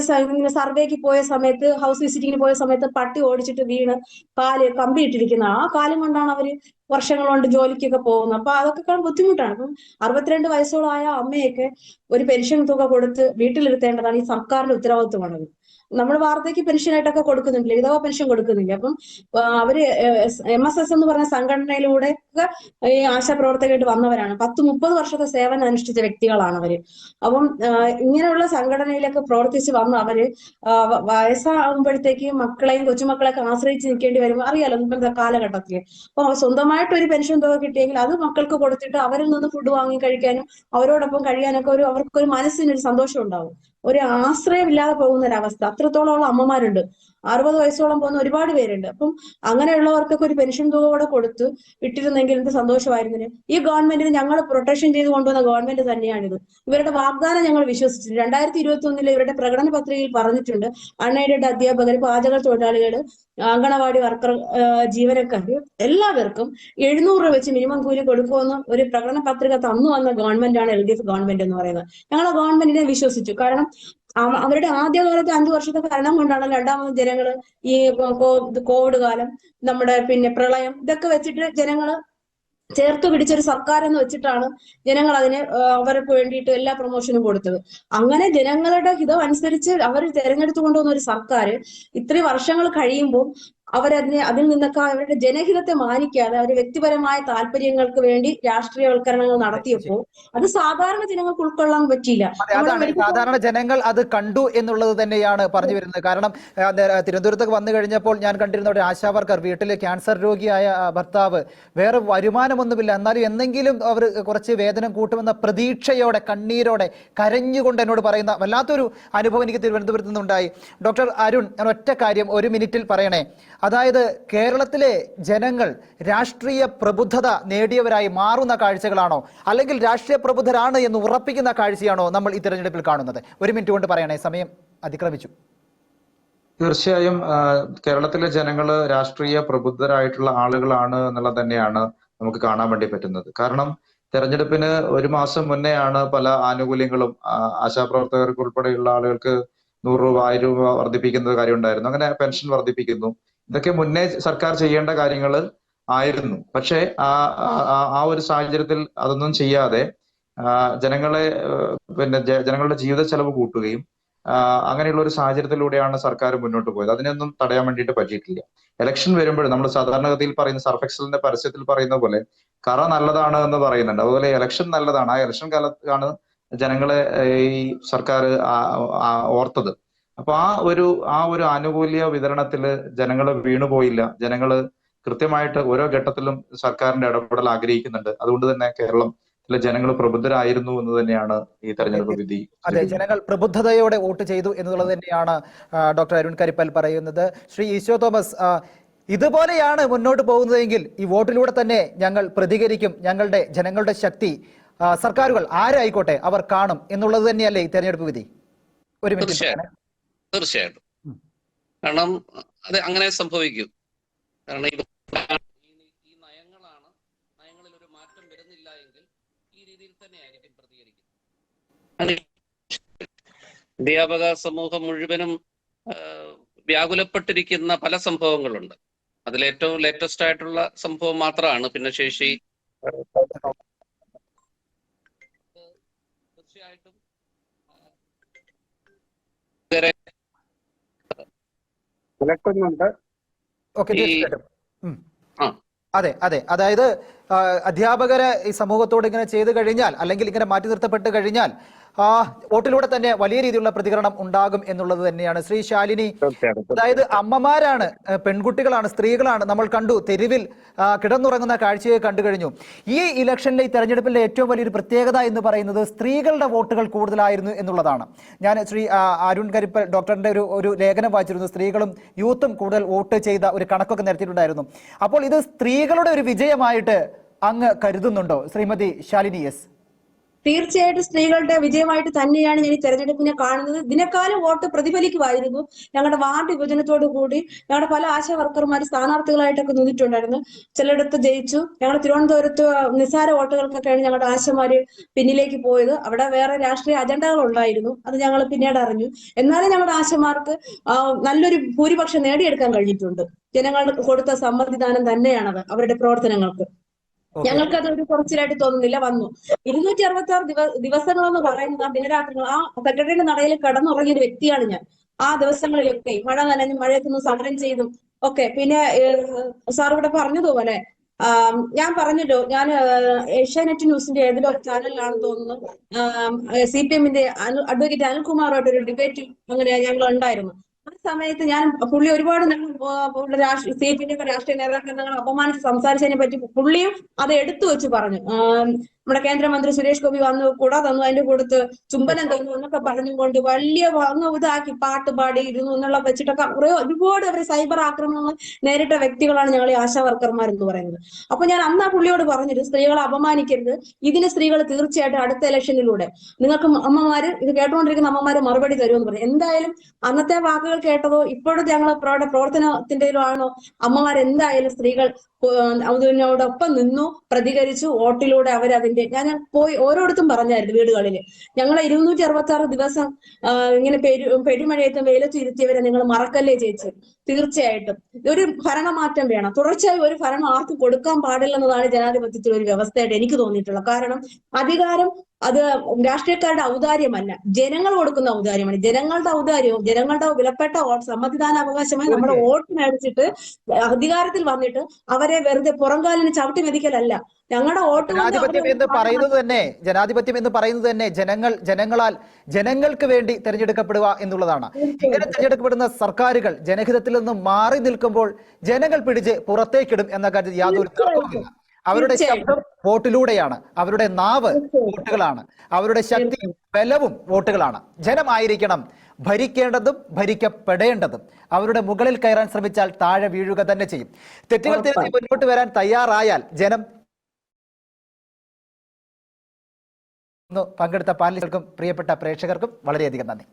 സർവേക്ക് പോയ സമയത്ത്, ഹൗസ് വിസിറ്റിങ്ങിന് പോയ സമയത്ത് പട്ടി ഓടിച്ചിട്ട് വീണ് കാല് കമ്പി ഇട്ടിരിക്കുന്ന ആ കാലം കൊണ്ടാണ് അവര് വർഷങ്ങൾ കൊണ്ട് ജോലിക്കൊക്കെ പോകുന്നത്. അപ്പൊ അതൊക്കെ ബുദ്ധിമുട്ടാണ്. അപ്പം 62 വയസ്സോളായ അമ്മയൊക്കെ ഒരു പെൻഷൻ തുക കൊടുത്ത് വീട്ടിലിരുത്തേണ്ടതാണ് ഈ സർക്കാരിന്റെ ഉത്തരവാദിത്വമാണത്. നമ്മൾ വാർദ്ധക്യ പെൻഷനായിട്ടൊക്കെ കൊടുക്കുന്നില്ല, വിധവ പെൻഷൻ കൊടുക്കുന്നില്ല. അപ്പം അവര് MSS എന്ന് പറഞ്ഞ സംഘടനയിലൂടെ ഈ ആശാപ്രവർത്തകരായിട്ട് വന്നവരാണ്. 10-30 വർഷത്തെ സേവനം അനുഷ്ഠിച്ച വ്യക്തികളാണ് അവര്. അപ്പം ഇങ്ങനെയുള്ള സംഘടനയിലൊക്കെ പ്രവർത്തിച്ച് വന്ന അവര് വയസ്സാകുമ്പോഴത്തേക്ക് മക്കളെയും കൊച്ചുമക്കളെയൊക്കെ ആശ്രയിച്ച് നിൽക്കേണ്ടി വരുമ്പോൾ അറിയാലോ ഇന്നത്തെ കാലഘട്ടത്തിൽ. അപ്പൊ സ്വന്തമായിട്ട് ഒരു പെൻഷൻ തുക കിട്ടിയെങ്കിൽ അത് മക്കൾക്ക് കൊടുത്തിട്ട് അവരിൽ നിന്ന് ഫുഡ് വാങ്ങി കഴിക്കാനും അവരോടൊപ്പം കഴിയാനൊക്കെ അവർക്കൊരു മനസ്സിനൊരു സന്തോഷം ഉണ്ടാവും. ഒരു ആശ്രയമില്ലാതെ പോകുന്ന ഒരവസ്ഥ. അത്രത്തോളം അമ്മമാരുണ്ട്. 60 വയസ്സോളം പോകുന്ന ഒരുപാട് പേരുണ്ട്. അപ്പം അങ്ങനെയുള്ളവർക്കൊക്കെ ഒരു പെൻഷൻ തുക കൂടെ കൊടുത്ത് ഇട്ടിരുന്നെങ്കിൽ എന്ത് സന്തോഷമായിരുന്നു. ഈ ഗവൺമെന്റിന് ഞങ്ങൾ പ്രൊട്ടക്ഷൻ ചെയ്ത് കൊണ്ടുവന്ന ഗവൺമെന്റ് തന്നെയാണിത്. ഇവരുടെ വാഗ്ദാനം ഞങ്ങൾ വിശ്വസിച്ചിട്ടുണ്ട്. 2021 ഇവരുടെ പ്രകടന പത്രികയിൽ പറഞ്ഞിട്ടുണ്ട്, അൺഎയ്ഡഡ് അധ്യാപകർ, പാചക തൊഴിലാളികൾ, അങ്കണവാടി വർക്കർ, ജീവനക്കാര് എല്ലാവർക്കും 700 രൂപ വെച്ച് മിനിമം കൂലി കൊടുക്കുമെന്ന് ഒരു പ്രകടന പത്രിക തന്നു വന്ന ഗവൺമെന്റാണ് LDF ഗവൺമെന്റ് എന്ന് പറയുന്നത്. ഞങ്ങൾ ആ ഗവൺമെന്റിനെ വിശ്വസിച്ചു. കാരണം അവരുടെ ആദ്യകാലത്ത് 5 വർഷത്തെ ഭരണം കൊണ്ടാണ് രണ്ടാമത് ജനങ്ങള് ഈ കോവിഡ് കാലം, നമ്മുടെ പിന്നെ പ്രളയം, ഇതൊക്കെ വെച്ചിട്ട് ജനങ്ങള് ചേർത്ത് പിടിച്ചൊരു സർക്കാർ എന്ന് വെച്ചിട്ടാണ് ജനങ്ങൾ അതിന് അവർക്ക് വേണ്ടിയിട്ട് എല്ലാ പ്രൊമോഷനും കൊടുത്തത്. അങ്ങനെ ജനങ്ങളുടെ ഹിതം അനുസരിച്ച് അവർ തെരഞ്ഞെടുത്തു കൊണ്ടുവന്ന ഒരു സർക്കാർ ഇത്രയും വർഷങ്ങൾ കഴിയുമ്പോൾ അതിൽ നിന്നൊക്കെ അവരുടെ ജനഹിതത്തെ മാനിക്കാതെ അവർ വ്യക്തിപരമായ താല്പര്യങ്ങൾക്ക് വേണ്ടി രാഷ്ട്രീയവൽക്കരണങ്ങൾ നടത്തിയപ്പോൾ അത് സാധാരണ ജനങ്ങൾക്ക് ഉൾക്കൊള്ളാൻ പറ്റിയില്ല. അതാണ് സാധാരണ ജനങ്ങൾ അത് കണ്ടു എന്നുള്ളത് തന്നെയാണ് പറഞ്ഞു വരുന്നത്. കാരണം തിരുവനന്തപുരത്തേക്ക് വന്നു കഴിഞ്ഞപ്പോൾ ഞാൻ കണ്ടിരുന്ന ഒരു ആശാ വർക്കർ, വീട്ടിലെ ക്യാൻസർ രോഗിയായ ഭർത്താവ്, വേറെ വരുമാനമൊന്നുമില്ല, എന്നാലും എന്തെങ്കിലും അവർ കുറച്ച് വേതനം കൂട്ടുമെന്ന പ്രതീക്ഷയോടെ കണ്ണീരോടെ കരഞ്ഞുകൊണ്ട് എന്നോട് പറയുന്ന വല്ലാത്തൊരു അനുഭവം എനിക്ക് തിരുവനന്തപുരത്ത് നിന്നുണ്ടായി. ഡോക്ടർ അരുൺ, ഞാൻ ഒറ്റ കാര്യം 1 മിനിറ്റിൽ പറയണേ. അതായത് കേരളത്തിലെ ജനങ്ങൾ രാഷ്ട്രീയ പ്രബുദ്ധത നേടിയവരായി മാറുന്ന കാഴ്ചകളാണോ, അല്ലെങ്കിൽ രാഷ്ട്രീയ പ്രബുദ്ധരാണ് എന്ന് ഉറപ്പിക്കുന്ന കാഴ്ചയാണോ നമ്മൾ ഈ തെരഞ്ഞെടുപ്പിൽ കാണുന്നത്? 1 മിനിറ്റ് കൊണ്ട് പറയണേ, സമയം അതിക്രമിച്ചു. തീർച്ചയായും കേരളത്തിലെ ജനങ്ങള് രാഷ്ട്രീയ പ്രബുദ്ധരായിട്ടുള്ള ആളുകളാണ് എന്നുള്ളത് തന്നെയാണ് നമുക്ക് കാണാൻ വേണ്ടി പറ്റുന്നത്. കാരണം തെരഞ്ഞെടുപ്പിന് 1 മാസം മുന്നെയാണ് പല ആനുകൂല്യങ്ങളും ആശാപ്രവർത്തകർക്ക് ഉൾപ്പെടെയുള്ള ആളുകൾക്ക് 100 രൂപ 1000 രൂപ വർദ്ധിപ്പിക്കുന്ന കാര്യം ഉണ്ടായിരുന്നു. അങ്ങനെ പെൻഷൻ വർദ്ധിപ്പിക്കുന്നു. ഇതൊക്കെ മുന്നേ സർക്കാർ ചെയ്യേണ്ട കാര്യങ്ങൾ ആയിരുന്നു. പക്ഷേ ആ ഒരു സാഹചര്യത്തിൽ അതൊന്നും ചെയ്യാതെ ജനങ്ങളെ ജനങ്ങളുടെ ജീവിത ചെലവ് കൂട്ടുകയും അങ്ങനെയുള്ള ഒരു സാഹചര്യത്തിലൂടെയാണ് സർക്കാർ മുന്നോട്ട് പോയത്. അതിനൊന്നും തടയാൻ വേണ്ടിയിട്ട് പറ്റിയിട്ടില്ല. ഇലക്ഷൻ വരുമ്പോൾ നമ്മൾ സാധാരണഗതിയിൽ പറയുന്ന സർഫെക്സലിന്റെ പരസ്യത്തിൽ പറയുന്ന പോലെ കറ നല്ലതാണ് എന്ന് പറയുന്നുണ്ട്. അതുപോലെ ഇലക്ഷൻ നല്ലതാണ്. ആ ഇലക്ഷൻ കാലത്താണ് ജനങ്ങളെ ഈ സർക്കാർ ഓർത്തത്. അപ്പൊ ആ ഒരു ആനുകൂല്യ വിതരണത്തില് ജനങ്ങള് വീണുപോയില്ല. ജനങ്ങള് കൃത്യമായിട്ട് ഓരോ ഘട്ടത്തിലും സർക്കാരിന്റെ ഇടപെടൽ ആഗ്രഹിക്കുന്നുണ്ട്. അതുകൊണ്ട് തന്നെ കേരളത്തിലെ ജനങ്ങൾ പ്രബുദ്ധരായിരുന്നു എന്ന് തന്നെയാണ് ഈ തെരഞ്ഞെടുപ്പ് വിധി. അതെ, ജനങ്ങൾ പ്രബുദ്ധതയോടെ വോട്ട് ചെയ്തു എന്നുള്ളത് തന്നെയാണ് ഡോക്ടർ അരുൺ കരിപ്പൽ പറയുന്നത്. ശ്രീ ഈശോ തോമസ്, ഇതുപോലെയാണ് മുന്നോട്ട് പോകുന്നതെങ്കിൽ ഈ വോട്ടിലൂടെ തന്നെ ഞങ്ങൾ പ്രതികരിക്കും, ജനങ്ങളുടെ ശക്തി സർക്കാരുകൾ ആരായിക്കോട്ടെ അവർ കാണും എന്നുള്ളത് തന്നെയല്ലേ ഈ തെരഞ്ഞെടുപ്പ് വിധി? 1 മിനിറ്റ്. തീർച്ചയായിട്ടും. കാരണം അത് അങ്ങനെ സംഭവിക്കും. കാരണം ഈ നയങ്ങളിൽ ഒരു മാറ്റം വരുന്നില്ല എങ്കിൽ ഈ രീതിയിൽ തന്നെയായിരിക്കും പ്രതികരിക്കുന്നത്. അധ്യാപക സമൂഹം മുഴുവനും വ്യാകുലപ്പെട്ടിരിക്കുന്ന പല സംഭവങ്ങളുണ്ട്. അതിലേറ്റവും ലേറ്റസ്റ്റ് ആയിട്ടുള്ള സംഭവം മാത്രമാണ് ഭിന്നശേഷി. തീർച്ചയായിട്ടും അതെ, അതായത് അധ്യാപകരെ ഈ സമൂഹത്തോട് ഇങ്ങനെ ചെയ്തു കഴിഞ്ഞാൽ, അല്ലെങ്കിൽ ഇങ്ങനെ മാറ്റി നിർത്തപ്പെട്ട് കഴിഞ്ഞാൽ വോട്ടിലൂടെ തന്നെ വലിയ രീതിയിലുള്ള പ്രതികരണം ഉണ്ടാകും എന്നുള്ളത് തന്നെയാണ്. ശ്രീ ശാലിനി, അതായത് അമ്മമാരാണ്, പെൺകുട്ടികളാണ്, സ്ത്രീകളാണ് നമ്മൾ കണ്ടു, തെരുവിൽ കിടന്നുറങ്ങുന്ന കാഴ്ചയെ കണ്ടു കഴിഞ്ഞു. ഈ ഇലക്ഷനിലെ ഈ തെരഞ്ഞെടുപ്പിലെ ഏറ്റവും വലിയൊരു പ്രത്യേകത എന്ന് പറയുന്നത് സ്ത്രീകളുടെ വോട്ടുകൾ കൂടുതലായിരുന്നു എന്നുള്ളതാണ്. ഞാൻ ശ്രീ അരുൺ കരിപ്പൽ ഡോക്ടറിന്റെ ഒരു ലേഖനം വായിച്ചിരുന്നു. സ്ത്രീകളും യൂത്തും കൂടുതൽ വോട്ട് ചെയ്ത ഒരു കണക്കൊക്കെ നിരത്തിയിട്ടുണ്ടായിരുന്നു. അപ്പോൾ ഇത് സ്ത്രീകളുടെ ഒരു വിജയമായിട്ട് അങ്ങ് കരുതുന്നുണ്ടോ ശ്രീമതി ശാലിനി എസ്? തീർച്ചയായിട്ടും സ്ത്രീകളുടെ വിജയമായിട്ട് തന്നെയാണ് ഞാൻ ഈ തെരഞ്ഞെടുപ്പിനെ കാണുന്നത്. ഇതിനേക്കാളും വോട്ട് പ്രതിഫലിക്കുമായിരുന്നു. ഞങ്ങളുടെ വാർഡ് വിഭജനത്തോടു കൂടി ഞങ്ങളുടെ പല ആശാ വർക്കർമാർ സ്ഥാനാർത്ഥികളായിട്ടൊക്കെ നിന്നിട്ടുണ്ടായിരുന്നു. ചിലയിടത്ത് ജയിച്ചു. ഞങ്ങൾ തിരുവനന്തപുരത്ത് നിസ്സാര വോട്ടുകൾക്കൊക്കെയാണ് ഞങ്ങളുടെ ആശമാര് പിന്നിലേക്ക് പോയത്. അവിടെ വേറെ രാഷ്ട്രീയ അജണ്ടകൾ ഉണ്ടായിരുന്നു, അത് ഞങ്ങൾ പിന്നീട് അറിഞ്ഞു. എന്നാലും ഞങ്ങളുടെ ആശമാർക്ക് നല്ലൊരു ഭൂരിപക്ഷം നേടിയെടുക്കാൻ കഴിഞ്ഞിട്ടുണ്ട്. ജനങ്ങൾ കൊടുത്ത സമ്മതിദാനം തന്നെയാണത് അവരുടെ പ്രവർത്തനങ്ങൾക്ക്. ഞങ്ങൾക്ക് അതൊരു കുറച്ചിലായിട്ട് തോന്നുന്നില്ല. വന്നു 266 ദിവസങ്ങളെന്ന് പറയുന്നത് ദിനരാത്രങ്ങൾ ആ സെക്രട്ടറിയുടെ നടയിൽ കിടന്നുറങ്ങിയ ഒരു വ്യക്തിയാണ് ഞാൻ. ആ ദിവസങ്ങളിലൊക്കെ മഴ നനഞ്ഞും മഴയത്തൊന്നും സമരം ചെയ്തും ഒക്കെ. പിന്നെ സാർ ഇവിടെ പറഞ്ഞതുപോലെ ഞാൻ പറഞ്ഞല്ലോ, ഞാൻ ഏഷ്യാനെറ്റ് ന്യൂസിന്റെ ഏതൊരു ചാനലിലാണെന്ന് തോന്നുന്നു CPM-ന്റെ അഡ്വക്കേറ്റ് അനിൽകുമാറുമായിട്ടൊരു ഡിബേറ്റ് അങ്ങനെ ഞങ്ങൾ ഉണ്ടായിരുന്നു. ആ സമയത്ത് ഞാൻ പുള്ളി ഒരുപാട് CPM-ന്റെ രാഷ്ട്രീയ നേതാക്കൾ ഞങ്ങൾ അപമാനിച്ച് സംസാരിച്ചതിനെ പറ്റി പുള്ളിയും അത് എടുത്തു വെച്ച് പറഞ്ഞു. നമ്മുടെ കേന്ദ്രമന്ത്രി സുരേഷ് ഗോപി വന്നു കുട തന്നു, അതിന്റെ കൂടത്ത് ചുംബനം തന്നു എന്നൊക്കെ പറഞ്ഞുകൊണ്ട് വലിയ അങ്ങ് ഇതാക്കി പാട്ട് പാടിയിരുന്നു എന്നുള്ള വെച്ചിട്ടൊക്കെ ഒരുപാട് അവർ സൈബർ ആക്രമണങ്ങൾ നേരിട്ട വ്യക്തികളാണ് ഞങ്ങൾ ഈ ആശാ വർക്കർമാർ എന്ന് പറയുന്നത്. അപ്പൊ ഞാൻ അന്ന് ആ പുള്ളിയോട് പറഞ്ഞിട്ട് സ്ത്രീകളെ അപമാനിക്കരുത്, ഇതിന് സ്ത്രീകൾ തീർച്ചയായിട്ടും അടുത്ത ഇലക്ഷനിലൂടെ നിങ്ങൾക്ക് അമ്മമാര് ഇത് കേട്ടുകൊണ്ടിരിക്കുന്ന അമ്മമാര് മറുപടി തരുമെന്ന് പറഞ്ഞു. എന്തായാലും അന്നത്തെ വാക്കുകൾ കേട്ടതോ ഇപ്പോഴത്തെ ഞങ്ങൾ പ്രവർത്തനത്തിൻ്റെതിലോ ആണോ അമ്മമാർ എന്തായാലും സ്ത്രീകൾ അതിനോടൊപ്പം നിന്നു, പ്രതികരിച്ചു, വോട്ടിലൂടെ അവരതിന്റെ ഞാൻ പോയി ഓരോരുത്തും പറഞ്ഞായിരുന്നു വീടുകളില് ഞങ്ങളെ 266 ദിവസം ഇങ്ങനെ പെരുമഴയത്തും വെയിലത്തും ഇരുത്തിയവരെ നിങ്ങൾ മറക്കല്ലേ ചേച്ചി. തീർച്ചയായിട്ടും ഒരു ഭരണമാറ്റം വേണം, തുടർച്ചയായി ഒരു ഭരണം ആർക്കും കൊടുക്കാൻ പാടില്ലെന്നതാണ് ജനാധിപത്യത്തിൽ ഒരു വ്യവസ്ഥയായിട്ട് എനിക്ക് തോന്നിയിട്ടുള്ളത്. കാരണം അധികാരം അത് രാഷ്ട്രീയക്കാരുടെ ഔദാര്യമല്ല, ജനങ്ങൾ കൊടുക്കുന്ന ഔദാര്യമാണ്. ജനങ്ങളുടെ ഔദാര്യവും ജനങ്ങളുടെ വിലപ്പെട്ട സമ്മതിദാന അവകാശമായി നമ്മുടെ വോട്ട് മേടിച്ചിട്ട് അധികാരത്തിൽ വന്നിട്ട് അവരെ വെറുതെ പുറംകാലിന് ചവിട്ടി മെതിക്കലല്ല. ഞങ്ങളുടെ വോട്ട് ജനാധിപത്യം എന്ന് പറയുന്നത് തന്നെ ജനങ്ങൾക്ക് വേണ്ടി തെരഞ്ഞെടുക്കപ്പെടുക എന്നുള്ളതാണ്. ഇങ്ങനെ തെരഞ്ഞെടുക്കപ്പെടുന്ന സർക്കാരുകൾ ജനഹിതത്തിൽ നിന്നും മാറി നിൽക്കുമ്പോൾ ജനങ്ങൾ പിടിച്ച് പുറത്തേക്കിടും എന്ന കാര്യത്തിൽ യാതൊരു തർക്കവുമില്ല. അവരുടെ ശബ്ദം വോട്ടിലൂടെയാണ്, അവരുടെ നാവ് വോട്ടുകളാണ്, അവരുടെ ശക്തിയും ബലവും വോട്ടുകളാണ്. ജനമായിരിക്കണം ഭരിക്കേണ്ടതും ഭരിക്കപ്പെടേണ്ടതും. അവരുടെ മുകളിൽ കയറാൻ ശ്രമിച്ചാൽ താഴെ വീഴുക തന്നെ ചെയ്യും. തെറ്റുകൾ തിരുത്തി മുന്നോട്ട് വരാൻ തയ്യാറായാൽ ജനം പങ്കെടുത്ത പാനലിസ്റ്റുകൾക്കും പ്രിയപ്പെട്ട പ്രേക്ഷകർക്കും വളരെയധികം നന്ദി.